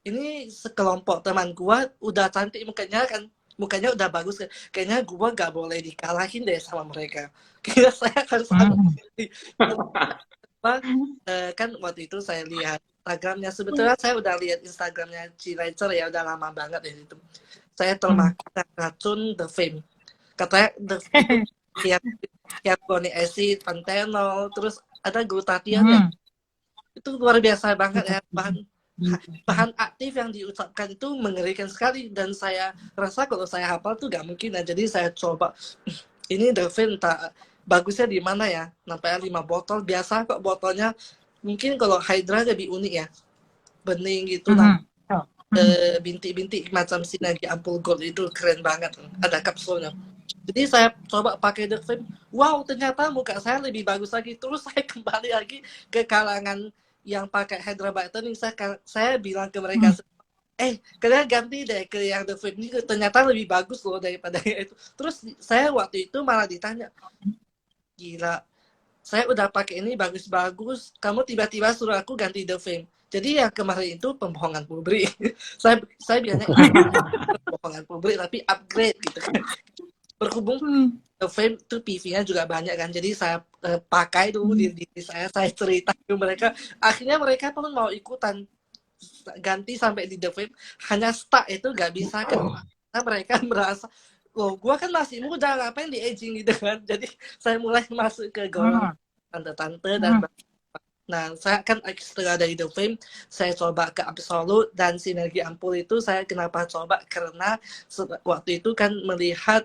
ini sekelompok teman gua udah cantik mukanya udah bagus, kayaknya gua gak boleh dikalahin deh sama mereka. Kayaknya saya harus kan waktu itu saya lihat Instagramnya, sebetulnya saya udah lihat Instagramnya Cilecer ya, udah lama banget ya itu. Saya termakan racun The Fame. Katanya The Fame itu hyaluronic acid, panthenol, terus ada glutathione. Itu luar biasa banget ya, bahan aktif yang diucapkan itu mengerikan sekali, dan saya rasa kalau saya hafal tuh gak mungkin. Nah, jadi saya coba, ini The Fame tak bagusnya di mana ya? Sampai 5 botol, biasa kok botolnya. Mungkin kalau Hydra lebih unik ya, bening gitu, bintik-bintik macam sinergi ampul gold, itu keren banget, ada kapsulnya. Jadi saya coba pakai The Fame, wow, ternyata muka saya lebih bagus lagi. Terus saya kembali lagi ke kalangan yang pakai Hydra Biotoning. Saya bilang ke mereka, kalian ganti deh ke yang The Fame ini, ternyata lebih bagus loh daripada itu. Terus saya waktu itu malah ditanya, gila, saya udah pakai ini bagus-bagus, kamu tiba-tiba suruh aku ganti The Fame. Jadi yang kemarin itu pembohongan publik. saya bilangnya pembohongan publik, tapi upgrade gitu kan. Berhubung The Fame itu PV-nya juga banyak kan, jadi saya pakai dulu di diri saya cerita ke mereka. Akhirnya mereka pun mau ikutan ganti sampai di The Fame. Hanya stuck itu gak bisa kan, karena mereka merasa, loh, gue kan masih muda, ngapain di aging gitu kan. Jadi saya mulai masuk ke golongan tante-tante dan nah, saya kan setelah dari The Fame, saya coba ke Absolute dan Sinergi Ampul. Itu saya kenapa coba, karena waktu itu kan melihat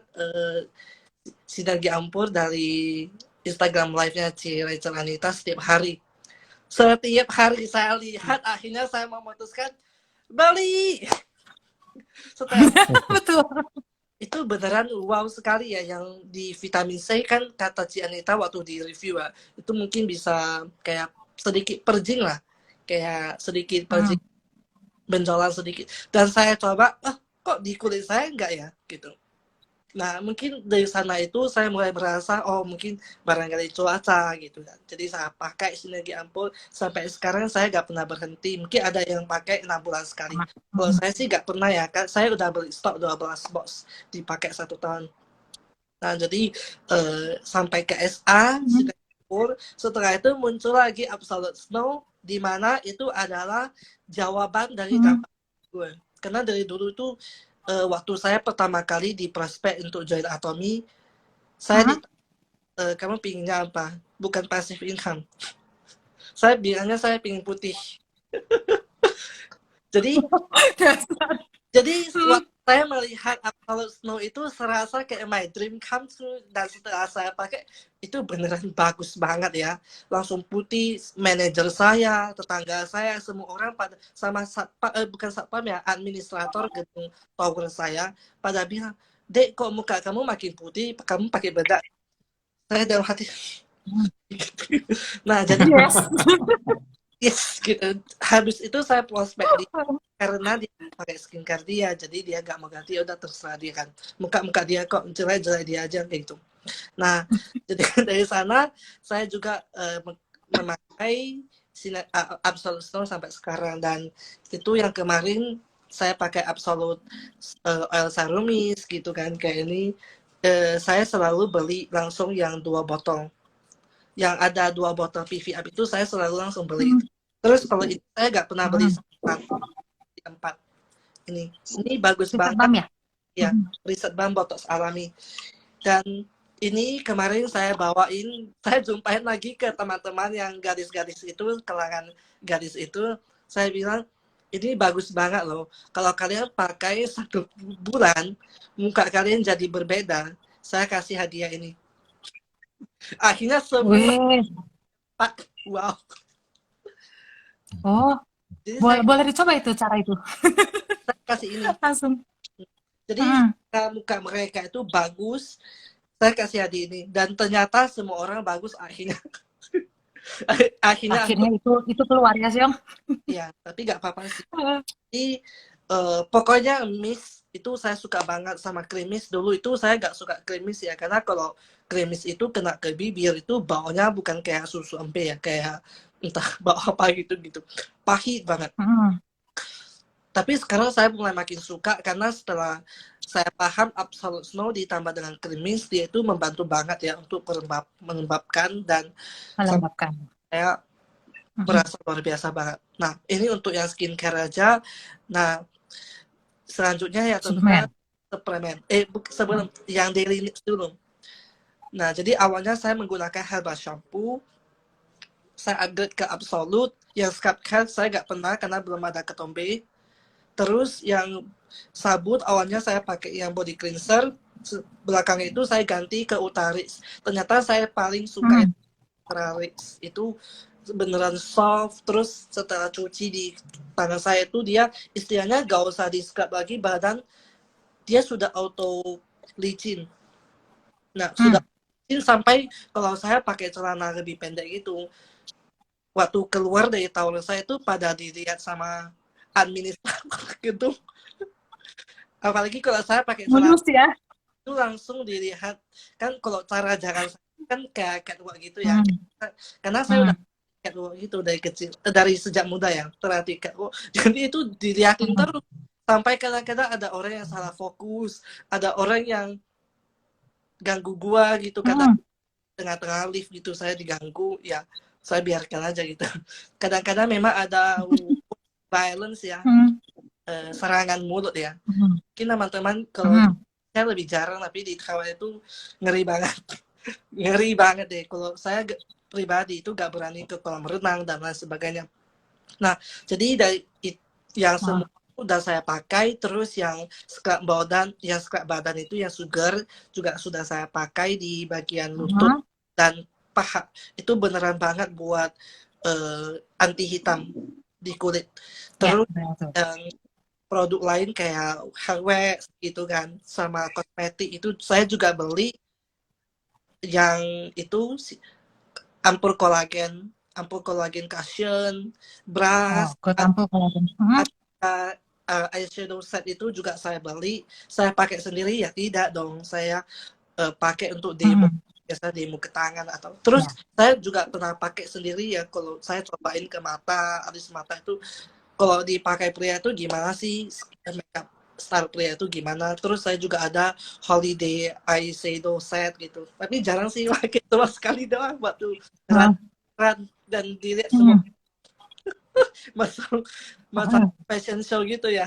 Sinergi Ampul dari Instagram live-nya Ci Rachel Anita setiap hari. Setiap hari saya lihat, akhirnya saya memutuskan beli. Setelah Betul. itu beneran wow sekali ya, yang di vitamin C kan kata Ci Anita waktu di review ya, itu mungkin bisa kayak sedikit purging lah, kayak sedikit purging Hmm. benjolan sedikit. Dan saya coba, kok di kulit saya enggak ya gitu. Nah, mungkin dari sana itu saya mulai merasa, oh mungkin barangkali cuaca gitu kan. Jadi saya pakai sinergi ampul, sampai sekarang saya nggak pernah berhenti. Mungkin ada yang pakai 6 bulan sekali. Kalau saya sih nggak pernah ya, kan saya udah beli stok 12 box, dipakai 1 tahun. Nah, jadi sampai ke SA, sinergi ampul. Setelah itu muncul lagi Absolute Snow, di mana itu adalah jawaban dari dampak gue. Karena dari dulu itu waktu saya pertama kali di prospek untuk join Atomy, saya kamu pinginnya apa? Bukan passive income. Saya bilangnya saya pingin putih. Jadi waktu saya melihat Absolute Snow itu serasa kayak my dream come true, dan setelah saya pakai itu beneran bagus banget ya, langsung putih. Manajer saya, tetangga saya, semua orang pada sama bukan satpam ya, administrator gedung tower saya pada bilang, Dek, kok muka kamu makin putih, kamu pakai bedak. Saya dalam hati nah jadi yes gitu. Habis itu saya prospek dia karena dia pakai skincare dia, jadi dia nggak mau ganti, udah terserah dia kan, muka dia kok jelek dia aja kayak gitu. Nah jadi dari sana saya juga memakai Absolute Snow sampai sekarang, dan itu yang kemarin saya pakai Absolute oil serumis gitu kan, kayak ini saya selalu beli langsung yang 2 botol, yang ada 2 botol PV up itu saya selalu langsung beli. Terus kalau ini saya nggak pernah beli 4 ini bagus banget ya, riset bam botox alami. Dan ini kemarin saya bawain, saya jumpain lagi ke teman-teman yang gadis-gadis itu, kalangan gadis itu, saya bilang ini bagus banget loh, kalau kalian pakai 1 bulan muka kalian jadi berbeda, saya kasih hadiah ini. Akhirnya semua pak, wow. Oh, jadi boleh dicoba itu cara itu. Saya kasih ini langsung. Jadi muka mereka itu bagus, saya kasih hadiah ini, dan ternyata semua orang bagus akhirnya. akhirnya itu keluar ya, Siong. Ya, tapi nggak apa-apa sih. Jadi pokoknya mist itu saya suka banget sama krimis. Dulu itu saya nggak suka krimis ya, karena kalau krimis itu kena ke bibir itu baunya bukan kayak susu empe ya, kayak entah bau apa gitu, pahit banget. Tapi sekarang saya mulai makin suka, karena setelah saya paham Absolute Snow ditambah dengan krimis, dia itu membantu banget ya untuk melembabkan dan saya merasa luar biasa banget. Nah, ini untuk yang skincare aja. Nah, selanjutnya ya tentunya suplemen. Sebelum yang daily needs dulu. Nah, jadi awalnya saya menggunakan herbal shampoo, saya upgrade ke Absolute. Yang scalp care saya nggak pernah karena belum ada ketombe. Terus yang sabun awalnya saya pakai yang body cleanser, belakangnya itu saya ganti ke Utarix. Ternyata saya paling suka Utarix, itu beneran soft. Terus setelah cuci di tangan saya itu dia istilahnya gak usah di scrub lagi badan, dia sudah auto licin. Nah sudah licin sampai kalau saya pakai celana lebih pendek gitu, waktu keluar dari tower saya itu pada dilihat sama administrator gitu. Apalagi kalau saya pakai celana ya, itu langsung dilihat kan, kalau cara jalan kan kayak catwalk gitu ya. Karena saya udah catwalk gitu dari kecil, dari sejak muda ya, terlatih catwalk. Jadi itu dilihatin terus sampai kadang-kadang ada orang yang salah fokus, ada orang yang ganggu gua gitu, kadang tengah-tengah lift gitu saya diganggu, ya saya biarkan aja gitu. Kadang-kadang memang ada violence ya, serangan mulut ya. Mungkin teman-teman kalau saya lebih jarang, tapi di kawan itu ngeri banget. Ngeri banget deh. Kalau saya pribadi itu gak berani ke kolam renang dan lain sebagainya. Nah, jadi dari yang semua udah saya pakai, terus yang scrub badan itu yang sugar juga sudah saya pakai di bagian lutut dan paha. Itu beneran banget buat anti hitam di kulit. Terus yang produk lain kayak hardware gitu kan, sama kosmetik itu saya juga beli yang itu ampul kolagen cushion, Oh, brush, ke tampil kolagen. ada eyeshadow set itu juga saya beli. Saya pakai sendiri ya tidak dong. Saya pakai untuk demo, biasa demo ke tangan atau terus Ya. saya juga pernah pakai sendiri ya kalau saya cobain ke mata, alis mata itu kalau dipakai pria itu gimana sih makeup style pria itu gimana. Terus saya juga ada holiday eyeshadow set gitu. Tapi jarang sih pakai, cuma sekali doang waktu run dan dilihat semua masuk fashion show gitu ya.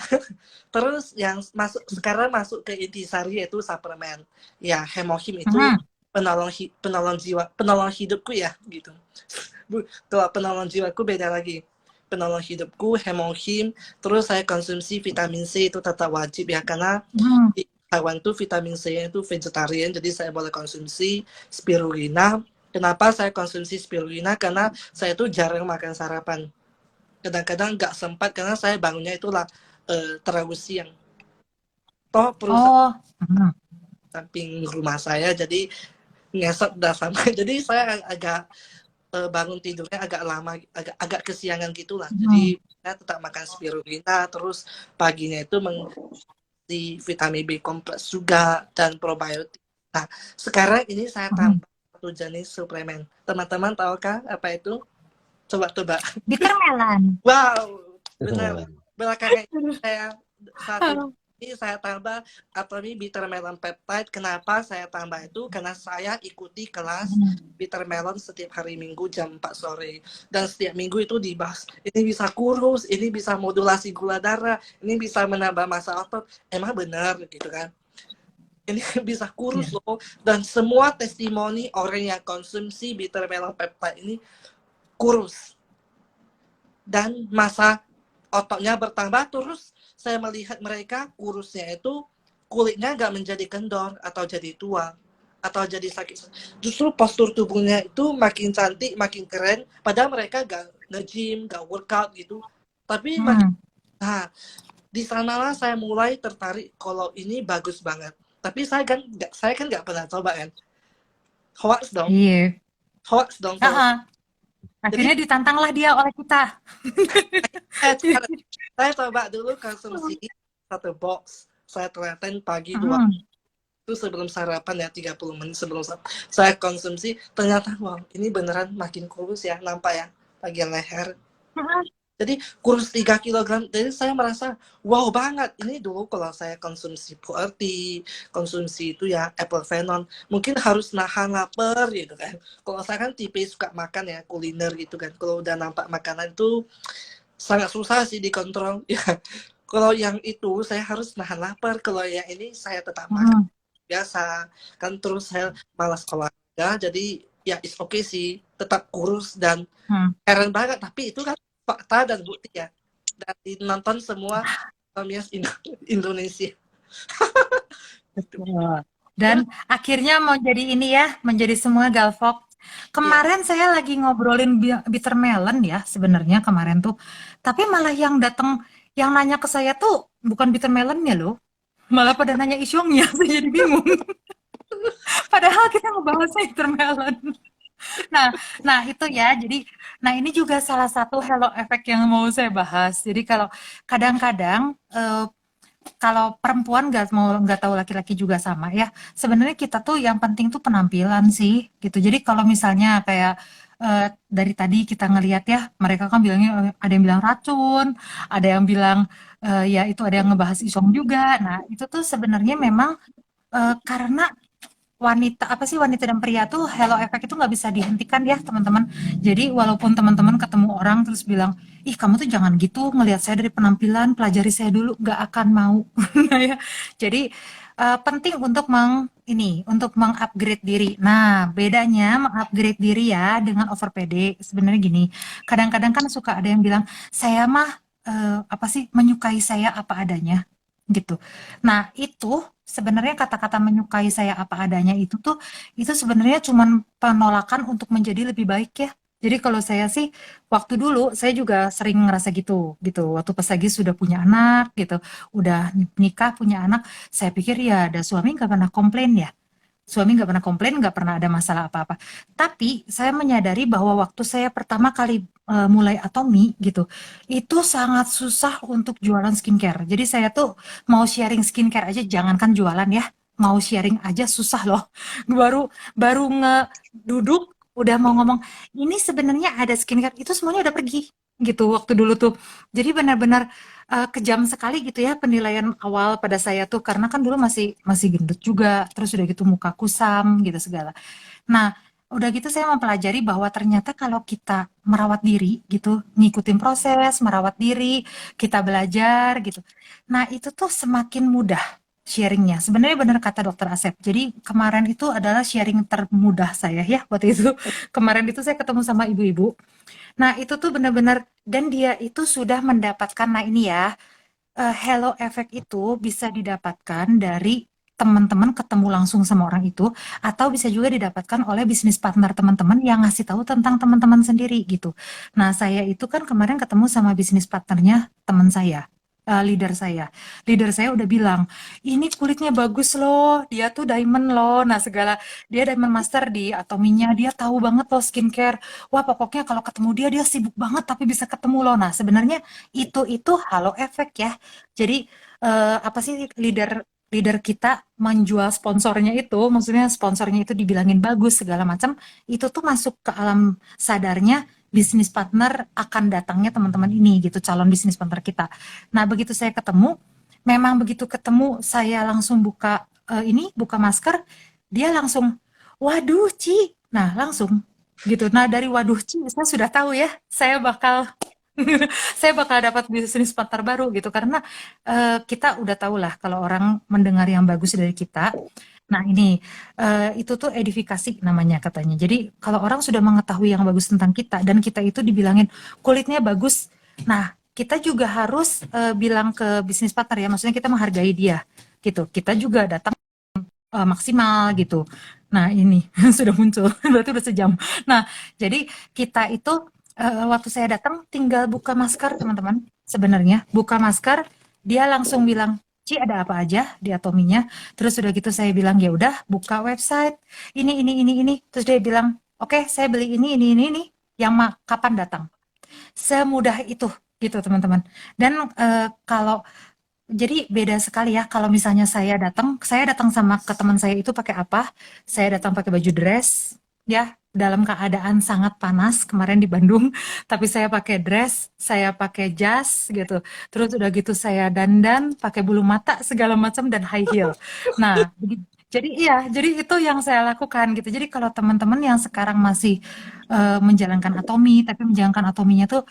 Terus yang sekarang masuk ke intisari yaitu suplemen. Ya, Hemohim itu penolong hidupku ya gitu. Kalau penolong jiwaku beda lagi. Penolong hidupku Hemohim, terus saya konsumsi vitamin C itu tetap wajib ya karena di Taiwan tuh vitamin C itu vegetarian, jadi saya boleh konsumsi spirulina. Kenapa saya konsumsi spirulina? Karena saya tuh jarang makan sarapan. Kadang-kadang nggak sempat karena saya bangunnya itulah terlalu siang. Toh perusahaan samping rumah saya jadi ngesot dah sama. Jadi saya agak bangun tidurnya agak lama, agak kesiangan gitulah. Jadi saya tetap makan spirulina, terus paginya itu mengisi vitamin B kompleks juga dan probiotik. Nah, sekarang ini saya tambah satu jenis suplemen. Teman-teman tahukah apa itu? Coba. Bitter melon. Wow, benar. Belakangan ini saya tambah Atomy Bitter Melon Peptide. Kenapa saya tambah itu? Karena saya ikuti kelas Bitter Melon setiap hari Minggu jam 4 sore. Dan setiap minggu itu dibahas. Ini bisa kurus, ini bisa modulasi gula darah, ini bisa menambah massa otot. Emang benar gitu kan? Ini bisa kurus loh. Dan semua testimoni orang yang konsumsi Bitter Melon Peptide ini kurus. Dan massa ototnya bertambah. Terus saya melihat mereka kurusnya itu kulitnya nggak menjadi kendor atau jadi tua atau jadi sakit. Justru postur tubuhnya itu makin cantik, makin keren. Padahal mereka nggak nge-gym, nggak workout gitu. Tapi nah di sanalah saya mulai tertarik kalau ini bagus banget. Tapi saya kan nggak pernah coba kan. Hoax dong. Hoax dong. Akhirnya ditantanglah dia oleh kita. Saya coba dulu konsumsi satu box. Saya telaten pagi 2 itu sebelum sarapan ya, 30 menit sebelum saya konsumsi. Ternyata wow, ini beneran makin kurus ya, nampak ya bagian leher. Jadi kurus 3 kg. Jadi saya merasa wow banget. Ini dulu kalau saya konsumsi QWERTY, konsumsi itu ya apple venom, mungkin harus nahan lapar gitu kan. Kalau saya kan tipe suka makan ya, kuliner gitu kan. Kalau udah nampak makanan itu sangat susah sih dikontrol. Ya, kalau yang itu saya harus nahan lapar. Kalau yang ini saya tetap makan biasa. Kan terus saya malas olahraga. Jadi ya it's okay sih. Tetap kurus dan heran banget. Tapi itu kan fakta dan bukti ya. Dan nonton semua Miss Indonesia. Dan akhirnya mau jadi ini ya, menjadi semua Galvok. Kemarin saya lagi ngobrolin bitter melon ya sebenarnya kemarin tuh. Tapi malah yang datang, yang nanya ke saya tuh bukan bitter melonnya loh. Malah pada nanya isyongnya, saya jadi bingung. Padahal kita ngebahas bitter melon. Nah itu ya. Jadi, ini juga salah satu halo effect yang mau saya bahas. Jadi kalau kadang-kadang kalau perempuan nggak tahu laki-laki juga sama ya. Sebenarnya kita tuh yang penting tuh penampilan sih, gitu. Jadi kalau misalnya kayak dari tadi kita ngelihat ya, mereka kan bilangnya ada yang bilang racun, ada yang bilang ya itu ada yang ngebahas isong juga. Nah itu tuh sebenarnya memang karena wanita dan pria tuh halo effect itu nggak bisa dihentikan ya teman-teman. Jadi walaupun teman-teman ketemu orang terus bilang, ih kamu tuh jangan gitu ngelihat saya dari penampilan, pelajari saya dulu, nggak akan mau. Ya. Jadi penting untuk mengupgrade diri. Nah bedanya mengupgrade diri ya dengan over PD sebenarnya gini. Kadang-kadang kan suka ada yang bilang saya mah menyukai saya apa adanya gitu. Nah itu sebenarnya kata-kata menyukai saya apa adanya itu sebenarnya cuma penolakan untuk menjadi lebih baik ya. Jadi kalau saya sih waktu dulu saya juga sering ngerasa gitu gitu. Waktu pas lagi sudah punya anak gitu, udah nikah punya anak, saya pikir ya ada suami nggak pernah komplain ya. Suami nggak pernah komplain, nggak pernah ada masalah apa-apa. Tapi saya menyadari bahwa waktu saya pertama kali mulai Atomi gitu, itu sangat susah untuk jualan skincare. Jadi saya tuh mau sharing skincare aja, jangankan jualan ya, mau sharing aja susah loh. Baru baru ngeduduk udah mau ngomong, ini sebenarnya ada skincare, itu semuanya udah pergi gitu waktu dulu tuh. Jadi benar-benar kejam sekali gitu ya penilaian awal pada saya tuh karena kan dulu masih masih gendut juga terus udah gitu muka kusam gitu segala. Nah, udah gitu saya mempelajari bahwa ternyata kalau kita merawat diri gitu, ngikutin proses merawat diri, kita belajar gitu. Nah, itu tuh semakin mudah sharingnya. Sebenarnya benar kata Dokter Asep. Jadi kemarin itu adalah sharing termudah saya ya waktu itu. Kemarin itu saya ketemu sama ibu-ibu. Nah, itu tuh benar-benar dan dia itu sudah mendapatkan nah ini ya, halo effect itu bisa didapatkan dari teman-teman ketemu langsung sama orang itu atau bisa juga didapatkan oleh bisnis partner teman-teman yang ngasih tahu tentang teman-teman sendiri gitu. Nah, saya itu kan kemarin ketemu sama bisnis partnernya teman saya. Leader saya, udah bilang ini kulitnya bagus loh, dia tuh diamond loh, nah segala dia diamond master di Atominya, dia tahu banget loh skincare. Wah, pokoknya kalau ketemu dia sibuk banget tapi bisa ketemu loh. Nah, sebenarnya itu halo efek ya. Jadi apa sih leader leader kita menjual sponsornya itu, maksudnya sponsornya itu dibilangin bagus segala macam, itu tuh masuk ke alam sadarnya bisnis partner akan datangnya teman-teman ini gitu, calon bisnis partner kita. Nah, begitu saya ketemu, memang begitu ketemu saya langsung buka buka masker, dia langsung, waduh Ci, nah langsung gitu. Nah dari waduh Ci, saya sudah tahu ya, saya bakal saya bakal dapat bisnis partner baru gitu karena kita udah tahu lah kalau orang mendengar yang bagus dari kita. Nah ini itu tuh edifikasi namanya katanya. Jadi kalau orang sudah mengetahui yang bagus tentang kita dan kita itu dibilangin kulitnya bagus, nah kita juga harus bilang ke bisnis partner ya, maksudnya kita menghargai dia gitu. Kita juga datang maksimal gitu. Nah ini sudah muncul, berarti udah sejam. Nah jadi kita itu waktu saya datang tinggal buka masker teman-teman. Sebenarnya buka masker, dia langsung bilang, Ci ada apa aja di Atominya. Terus udah gitu saya bilang ya udah buka website ini. Terus dia bilang oke saya beli ini. Yang kapan datang? Semudah itu gitu teman-teman. Dan kalau jadi beda sekali ya kalau misalnya saya datang sama ke teman saya itu pakai apa? Saya datang pakai baju dress, ya, dalam keadaan sangat panas kemarin di Bandung, tapi saya pakai dress, saya pakai jas gitu. Terus udah gitu saya dandan, pakai bulu mata segala macam dan high heel. Nah, jadi iya, jadi itu yang saya lakukan gitu. Jadi kalau teman-teman yang sekarang masih menjalankan Atomi, tapi menjalankan Atominya tuh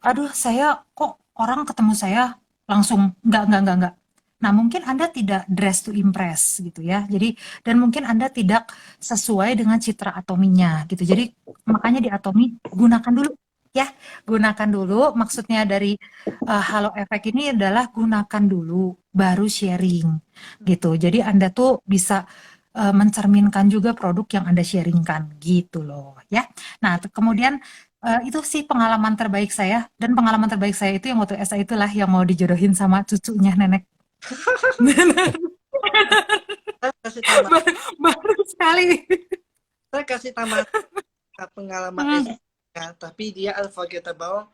aduh saya kok orang ketemu saya langsung enggak. Nah, mungkin Anda tidak dress to impress gitu ya. Jadi dan mungkin Anda tidak sesuai dengan citra Atominya gitu. Jadi makanya di Atomi gunakan dulu ya. Gunakan dulu maksudnya dari halo efek ini adalah gunakan dulu baru sharing gitu. Jadi Anda tuh bisa mencerminkan juga produk yang Anda sharingkan gitu loh ya. Nah, kemudian itu sih pengalaman terbaik saya dan pengalaman terbaik saya itu yang waktu SA itulah yang mau dijodohin sama cucunya nenek. Saya kasih tambah, Baru sekali. saya kasih tambah pengalaman ya, tapi dia unforgettable.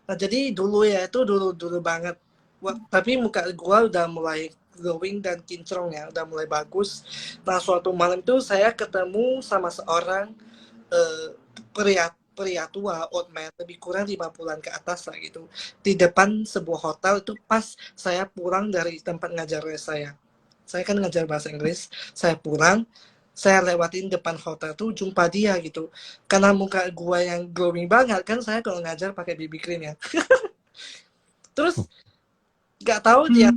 Nah, jadi dulu ya itu dulu banget. Tapi muka gua udah mulai glowing dan kinclong ya, udah mulai bagus. Nah, suatu malam itu saya ketemu sama seorang pria tua, old man, lebih kurang 50-an ke atas lah gitu. Di depan sebuah hotel itu pas saya pulang dari tempat ngajar saya. Saya kan ngajar bahasa Inggris, saya pulang, saya lewatin depan hotel tuh jumpa dia gitu. Karena muka gua yang glowing banget kan, saya kalau ngajar pakai BB cream ya. Terus nggak tahu dia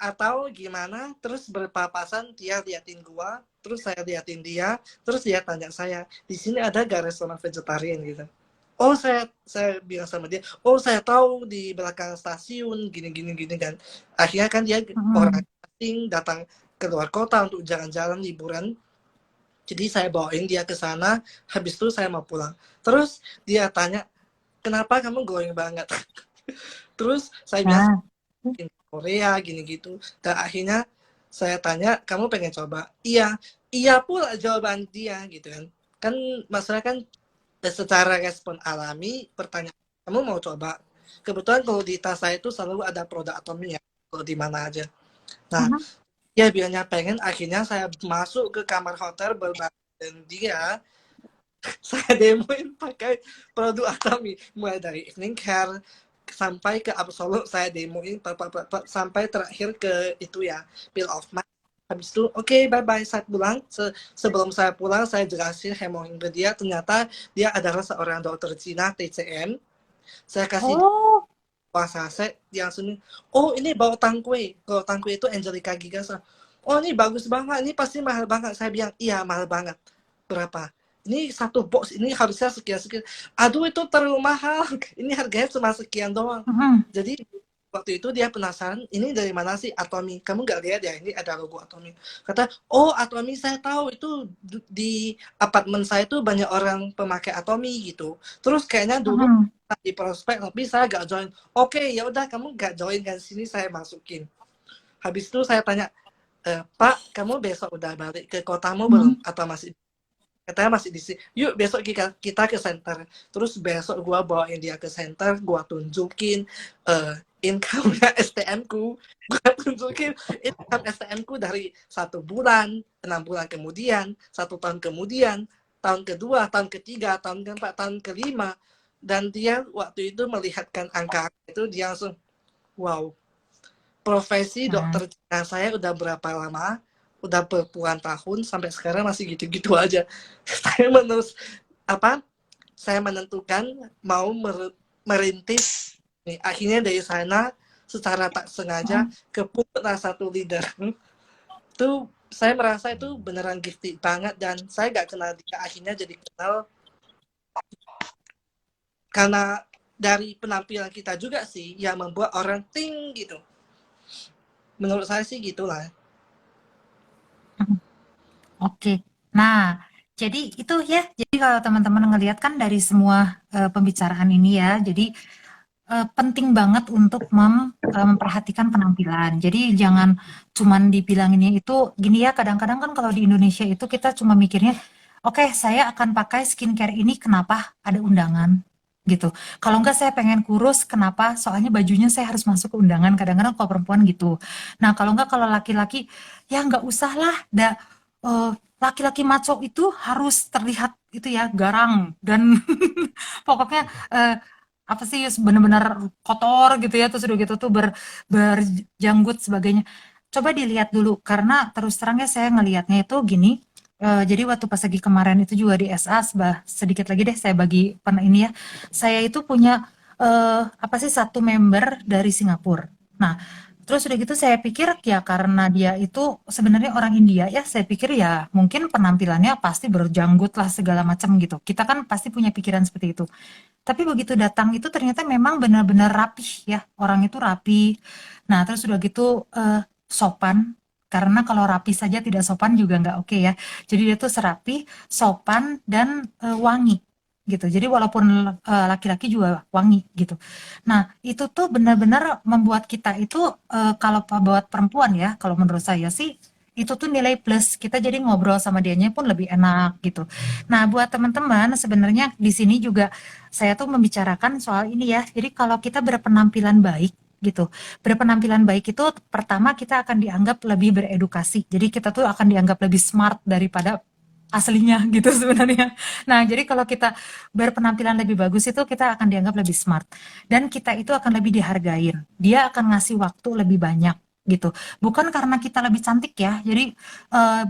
atau gimana, terus berpapasan dia liatin gua, terus saya liatin dia, terus dia tanya saya, di sini ada gak restoran vegetarian gitu. Oh saya bilang sama dia, oh saya tahu di belakang stasiun gini kan. Akhirnya kan dia orang asing datang ke luar kota untuk jalan-jalan liburan. Jadi saya bawain dia ke sana, habis itu saya mau pulang. Terus dia tanya, kenapa kamu glowing banget? Terus saya bilang, Nah, Korea gini gitu. Dan akhirnya saya tanya, kamu pengen coba? Iya, iya pula jawaban dia gitu kan. Kan masalah kan secara respon alami pertanyaan, kamu mau coba? Kebetulan kalau di tas saya itu selalu ada produk Atomy ya, kalau di mana aja. Nah, mhm. ya bilangnya pengen, akhirnya saya masuk ke kamar hotel berbagi dan dia saya demoin pakai produk Atomy mulai dari evening care sampai ke absolut saya demoin sampai terakhir ke itu ya peel off mask. Habis itu oke, bye bye, saya pulang. Sebelum saya pulang saya jelasin hemoin ke dia, ternyata dia adalah seorang dokter Cina TCM. Saya kasih Oh, puasa saya, dia langsung, oh ini bau tangkwe. Kalau tangkwe itu Angelica Gigas. Oh ini bagus banget, ini pasti mahal banget. Saya bilang iya mahal banget. Berapa? Ini satu box ini harusnya sekian-sekian. Aduh itu terlalu mahal. Ini harganya cuma sekian doang. mhm, Jadi waktu itu dia penasaran, ini dari mana sih Atomy? Kamu nggak lihat ya, ini ada logo Atomy. Kata, oh Atomy saya tahu, itu di apartemen saya itu banyak orang pemakai Atomy gitu. Terus kayaknya dulu mhm, di prospek, tapi saya nggak join. Oke, ya udah kamu nggak join kan, sini saya masukin. Habis itu saya tanya, Pak, kamu besok udah balik ke kotamu belum? mhm. Atau masih? Katanya masih di sini. Yuk besok kita ke center. Terus besok gua bawain dia ke center, gua tunjukin income-nya STM ku. Gua tunjukin income STM ku dari 1 bulan, 6 bulan kemudian, 1 tahun kemudian, tahun kedua, tahun ketiga, tahun keempat, tahun kelima. Dan dia waktu itu melihatkan angka itu, dia langsung, wow, profesi Nah, dokter Cina saya udah berapa lama, udah berpuluhan tahun sampai sekarang masih gitu-gitu aja. Saya menurut apa? Saya menentukan mau merintis. Nih, akhirnya dari sana secara tak sengaja mhm, kepuputlah satu leader. Itu saya merasa itu beneran gifted banget dan saya gak kenal dia, akhirnya jadi kenal karena dari penampilan kita juga sih yang membuat orang ting gitu. Menurut saya sih gitulah. mhm. Oke. Nah, jadi itu ya. Jadi kalau teman-teman ngelihat kan dari semua pembicaraan ini ya, jadi penting banget untuk memperhatikan penampilan. Jadi jangan cuman dibilanginnya itu gini ya. Kadang-kadang kan kalau di Indonesia itu kita cuma mikirnya, oke, saya akan pakai skincare ini kenapa ada undangan gitu. Kalau enggak saya pengen kurus, kenapa? Soalnya bajunya saya harus masuk ke undangan. Kadang-kadang kalau perempuan gitu. Nah, kalau enggak kalau laki-laki ya enggak usah lah. Eh, laki-laki maco itu harus terlihat itu ya garang dan pokoknya apa sih benar-benar kotor gitu ya terus udah gitu tuh berjanggut sebagainya. Coba dilihat dulu karena terus terang ya saya ngelihatnya itu gini. Jadi waktu pas lagi kemarin itu juga di SA sedikit lagi deh saya bagi ini ya. Saya itu punya apa sih satu member dari Singapura. Nah, terus udah gitu saya pikir ya karena dia itu sebenarnya orang India ya, saya pikir ya mungkin penampilannya pasti berjanggut lah segala macam gitu. Kita kan pasti punya pikiran seperti itu. Tapi begitu datang itu ternyata memang benar-benar rapih ya, orang itu rapi. Nah, terus udah gitu sopan, karena kalau rapi saja tidak sopan juga nggak oke ya. Jadi dia tuh serapi, sopan, dan wangi gitu. Jadi walaupun laki-laki juga wangi gitu. Nah, itu tuh benar-benar membuat kita itu kalau buat perempuan ya, kalau menurut saya sih itu tuh nilai plus. Kita jadi ngobrol sama dianya pun lebih enak gitu. Nah, buat teman-teman sebenarnya di sini juga saya tuh membicarakan soal ini ya. Jadi kalau kita berpenampilan baik gitu. Berpenampilan baik itu pertama kita akan dianggap lebih beredukasi. Jadi kita tuh akan dianggap lebih smart daripada aslinya gitu sebenarnya. Nah, jadi kalau kita berpenampilan lebih bagus itu kita akan dianggap lebih smart dan kita itu akan lebih dihargain. Dia akan ngasih waktu lebih banyak gitu. Bukan karena kita lebih cantik ya. Jadi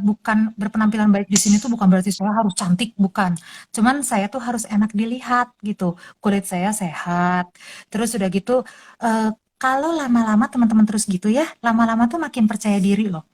bukan berpenampilan baik di sini tuh bukan berarti saya harus cantik, bukan. Cuman saya tuh harus enak dilihat gitu. Kulit saya sehat. Terus udah gitu eh, kalau lama-lama teman-teman terus gitu ya, lama-lama tuh makin percaya diri loh.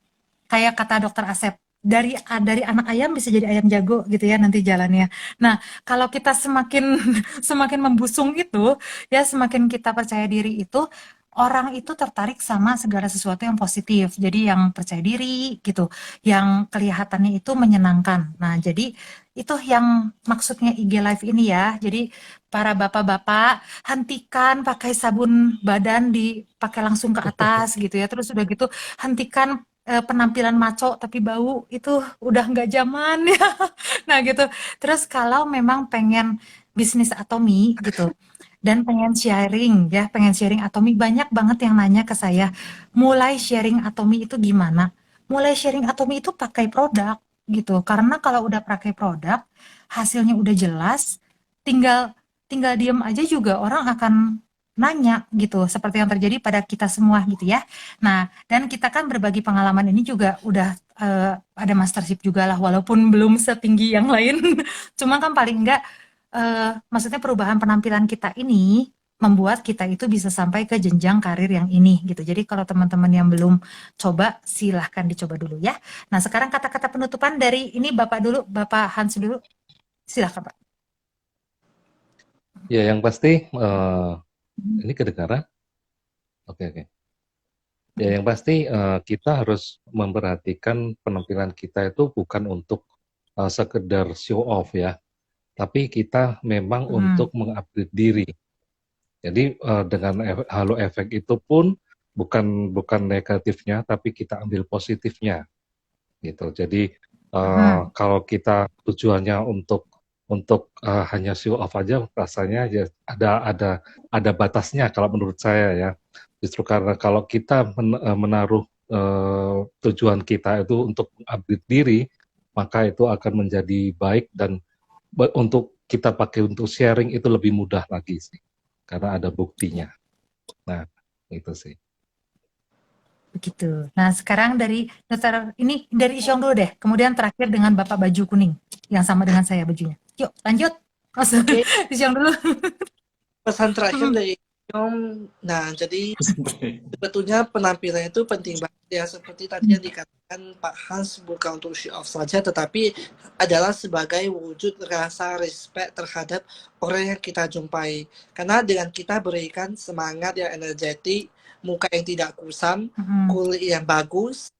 Kayak kata dokter Asep, dari anak ayam bisa jadi ayam jago gitu ya nanti jalannya. Nah, kalau kita semakin semakin membusung itu ya semakin kita percaya diri itu orang itu tertarik sama segala sesuatu yang positif. Jadi yang percaya diri gitu, yang kelihatannya itu menyenangkan. Nah, jadi itu yang maksudnya IG Live ini ya. Jadi para bapak-bapak hentikan pakai sabun badan dipakai langsung ke atas gitu ya. Terus udah gitu hentikan penampilan maco tapi bau itu udah nggak zaman ya. Nah gitu. Terus kalau memang pengen bisnis atomi gitu dan pengen sharing ya, pengen sharing atomi banyak banget yang nanya ke saya, mulai sharing atomi itu gimana? Mulai sharing atomi itu pakai produk gitu. Karena kalau udah pakai produk, hasilnya udah jelas, tinggal tinggal diem aja juga orang akan nanya gitu, seperti yang terjadi pada kita semua gitu ya. Nah, dan kita kan berbagi pengalaman ini juga udah ada mastership juga lah, walaupun belum setinggi yang lain. Cuma kan paling enggak maksudnya perubahan penampilan kita ini membuat kita itu bisa sampai ke jenjang karir yang ini gitu. Jadi kalau teman-teman yang belum coba, silahkan dicoba dulu ya. Nah, sekarang kata-kata penutupan dari ini Bapak dulu, Bapak Hans dulu. Silahkan Pak. Ya, yang pasti ini kedengaran. Oke, oke. Ya, yang pasti kita harus memperhatikan penampilan kita itu bukan untuk sekedar show off ya, tapi kita memang untuk mengupgrade diri. Jadi dengan halo efek itu pun bukan negatifnya, tapi kita ambil positifnya, gitu. Jadi kalau kita tujuannya untuk hanya show off aja, rasanya ya ada batasnya kalau menurut saya ya. Justru karena kalau kita menaruh tujuan kita itu untuk upgrade diri, maka itu akan menjadi baik dan untuk kita pakai untuk sharing itu lebih mudah lagi sih, karena ada buktinya. Nah, itu sih. Begitu. Nah, sekarang dari Dokter ini dari Isyong dulu deh. Kemudian terakhir dengan Bapak baju kuning yang sama dengan saya bajunya. Yuk, lanjut. Langsung Oke, Isyong dulu. pesan terakhir dari Yom. Nah, jadi sebetulnya penampilan itu penting banget ya, seperti tadi yang dikatakan Pak Hans, bukan untuk show off saja, tetapi adalah sebagai wujud rasa respect terhadap orang yang kita jumpai. Karena dengan kita berikan semangat yang energetik, muka yang tidak kusam, kulit yang bagus,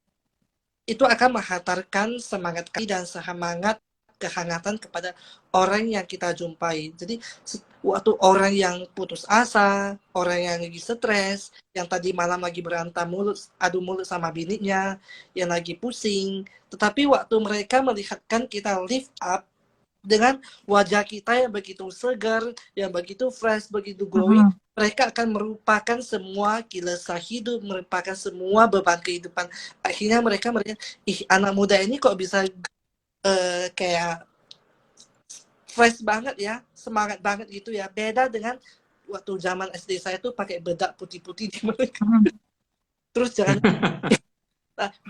itu akan menghantarkan semangat dan semangat kehangatan kepada orang yang kita jumpai. Jadi waktu orang yang putus asa, orang yang lagi stres, yang tadi malam lagi berantem adu mulut sama bininya, yang lagi pusing, tetapi waktu mereka melihatkan kita lift up dengan wajah kita yang begitu segar, yang begitu fresh, begitu glowing, mereka akan merupakan semua kilesa hidup, merupakan semua beban kehidupan. Akhirnya mereka melihat, anak muda ini kok bisa kayak fresh banget ya, semangat banget gitu ya. Beda dengan waktu zaman SD saya tuh pakai bedak putih-putih di mereka. Terus jangan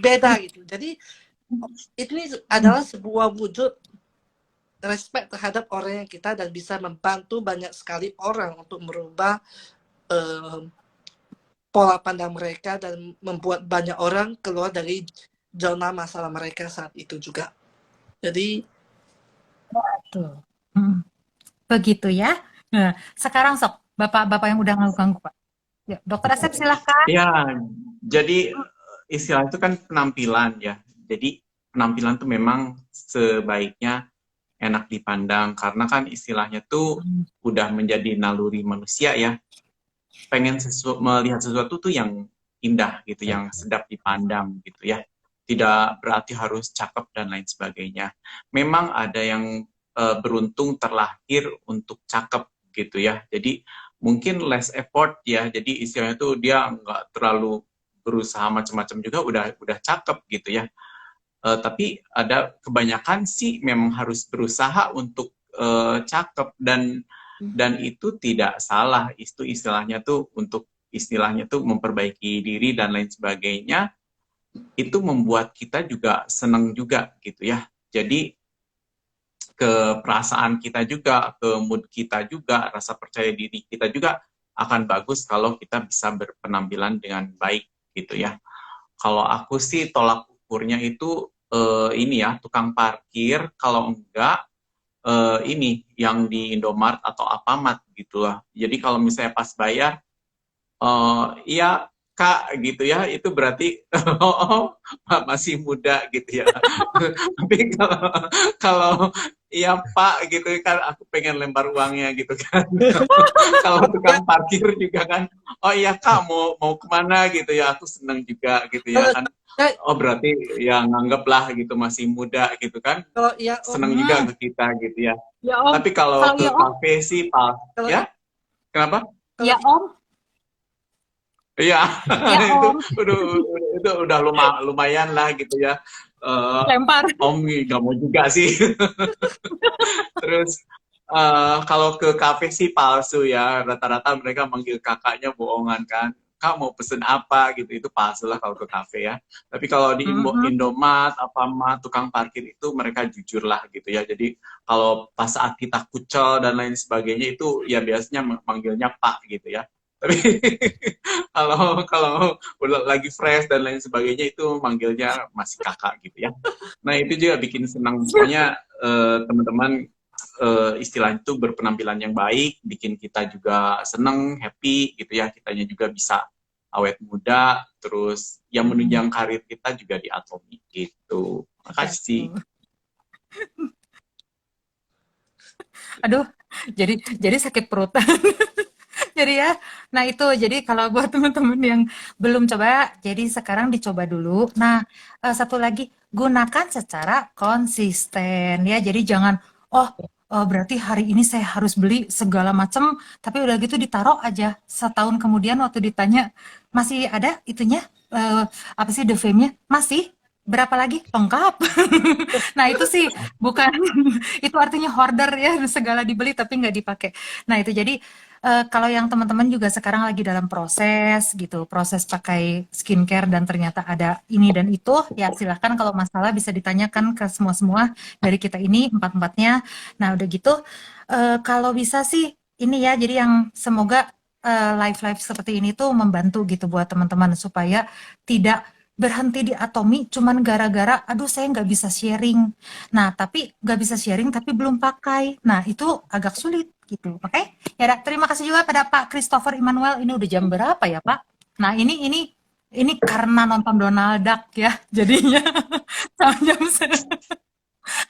beda gitu. Jadi ini adalah sebuah wujud respect terhadap orang yang kita dan bisa membantu banyak sekali orang untuk merubah pola pandang mereka dan membuat banyak orang keluar dari zona masalah mereka saat itu juga. Jadi Tuh. Begitu ya. Nah, sekarang sok Bapak-bapak yang udah ganggu Pak. Ya, Dokter Asep silahkan. Ya, jadi istilah itu kan penampilan ya. Jadi penampilan tuh memang sebaiknya enak dipandang karena kan istilahnya tuh udah menjadi naluri manusia ya. Pengen melihat sesuatu tuh yang indah gitu, yang sedap dipandang gitu ya. Tidak berarti harus cakep dan lain sebagainya. Memang ada yang beruntung terlahir untuk cakep gitu ya. Jadi mungkin less effort ya. Jadi istilahnya tuh dia nggak terlalu berusaha macam-macam juga udah cakep gitu ya. Tapi ada kebanyakan sih memang harus berusaha untuk cakep dan itu tidak salah. Itu istilahnya tuh untuk istilahnya tuh memperbaiki diri dan lain sebagainya. Itu membuat kita juga senang juga gitu ya. Jadi ke perasaan kita juga, ke mood kita juga, rasa percaya diri kita juga akan bagus kalau kita bisa berpenampilan dengan baik gitu ya. Kalau aku sih tolak ukurnya itu ini ya, tukang parkir, kalau enggak ini yang di Indomaret atau Alfamart gitu lah. Jadi kalau misalnya pas bayar Iya Kak gitu ya, itu berarti oh, masih muda gitu ya. Tapi kalau iya Pak gitu kan, aku pengen lempar uangnya gitu kan. Kalau Ya, tukang parkir juga kan, oh iya Kak mau mau kemana gitu ya, aku seneng juga gitu ya kalau kan. ya, Oh berarti ya nganggep lah gitu masih muda gitu kan, kalau ya Om, seneng juga Hmm, ke kita gitu ya. ya Om. Tapi kalau Kalau ke ya Om, kafe sih Pak, kalau ya kenapa? kalau ya Om, Iya, ya itu Om, udah lumayan lah gitu ya. Eh, lempar. Om nggak mau juga sih. Terus kalau ke kafe sih palsu ya. Rata-rata mereka manggil kakaknya bohongan kan. Kak mau pesen apa gitu, itu palsu lah kalau ke kafe ya. Tapi kalau di Mhm. Indomaret, Alfamart, tukang parkir itu mereka jujur lah gitu ya. Jadi kalau pas saat kita kucel dan lain sebagainya itu ya biasanya manggilnya Pak gitu ya. Tapi kalau kalau udah lagi fresh dan lain sebagainya itu manggilnya masih kakak gitu ya. Nah itu juga bikin senang. Pokoknya teman-teman istilahnya itu berpenampilan yang baik, bikin kita juga seneng, happy gitu ya. Kitanya juga bisa awet muda, terus yang menunjang karir kita juga di Atomi gitu. Makasih. Betul. Aduh, jadi sakit perut. Jadi ya, nah itu jadi kalau buat teman-teman yang belum coba, jadi sekarang dicoba dulu. Nah, satu lagi gunakan secara konsisten ya. Jadi jangan oh berarti hari ini saya harus beli segala macam, tapi udah gitu ditaruh aja. Setahun kemudian waktu ditanya masih ada itunya apa sih the fame-nya? Masih. Berapa lagi? Lengkap. Nah, itu sih bukan itu artinya hoarder ya, segala dibeli tapi nggak dipakai. Nah, itu jadi kalau yang teman-teman juga sekarang lagi dalam proses gitu, proses pakai skincare dan ternyata ada ini dan itu, ya silahkan kalau masalah bisa ditanyakan ke semua-semua dari kita ini empat-empatnya. Nah udah gitu, kalau bisa sih ini ya, jadi yang semoga live-live seperti ini tuh membantu gitu buat teman-teman supaya tidak berhenti di Atomi cuman gara-gara aduh saya nggak bisa sharing. Nah tapi nggak bisa sharing tapi belum pakai. Nah itu agak sulit gitu. Oke? Ya, terima kasih juga pada Pak Christopher Immanuel. Ini udah jam berapa ya, Pak? Nah, ini karena nonton Donald Duck ya, jadinya sama jam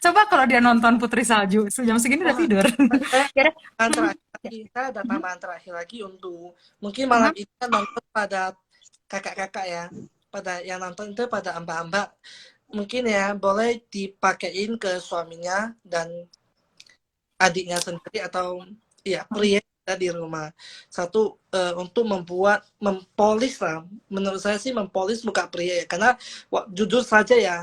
Coba kalau dia nonton Putri Salju, jam segini udah wah, tidur. saya Ya udah. tambahan terakhir Ya. lagi, saya ada Mhm, tambahan terakhir lagi untuk mungkin malam mhm, ini kan nonton pada kakak-kakak ya, pada yang nonton itu pada mbak-mbak, mungkin ya boleh dipakein ke suaminya dan adiknya sendiri atau ya mhm, pria ada di rumah. Satu untuk mempolis lah. Menurut saya sih mempolis muka pria ya. Karena jujur saja ya,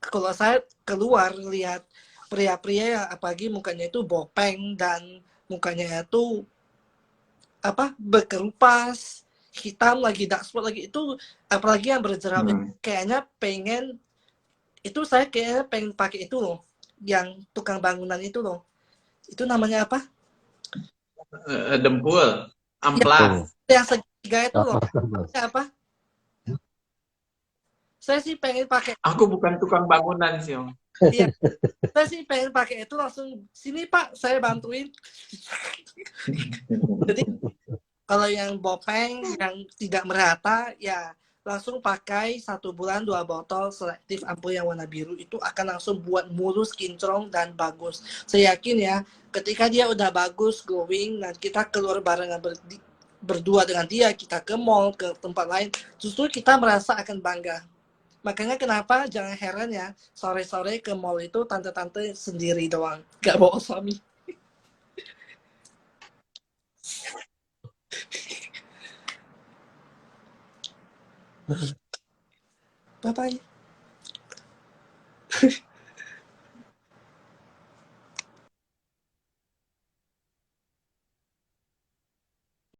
kalau saya keluar lihat pria-pria yang apalagi mukanya itu bopeng dan mukanya itu apa berkerupas hitam lagi dark spot lagi itu apalagi yang berjerawat Hmm. kayaknya pengen itu saya kayaknya pengen pakai itu loh yang tukang bangunan itu loh itu namanya apa Dempul, yang, amplas. yang segitiga itu loh Apa? namanya apa saya sih pengen pakai Aku bukan tukang bangunan sih, Om. iya saya sih pengen pakai itu langsung sini Pak saya bantuin jadi kalau yang bopeng yang tidak merata ya langsung pakai 1 bulan 2 botol selektif ampul yang warna biru itu akan langsung buat mulus kinclong dan bagus. Saya yakin ya ketika dia udah bagus glowing dan kita keluar barengan berdua dengan dia kita ke mall ke tempat lain justru kita merasa akan bangga. Makanya kenapa jangan heran ya sore-sore ke mall itu tante-tante sendiri doang gak bawa suami. Bye bye.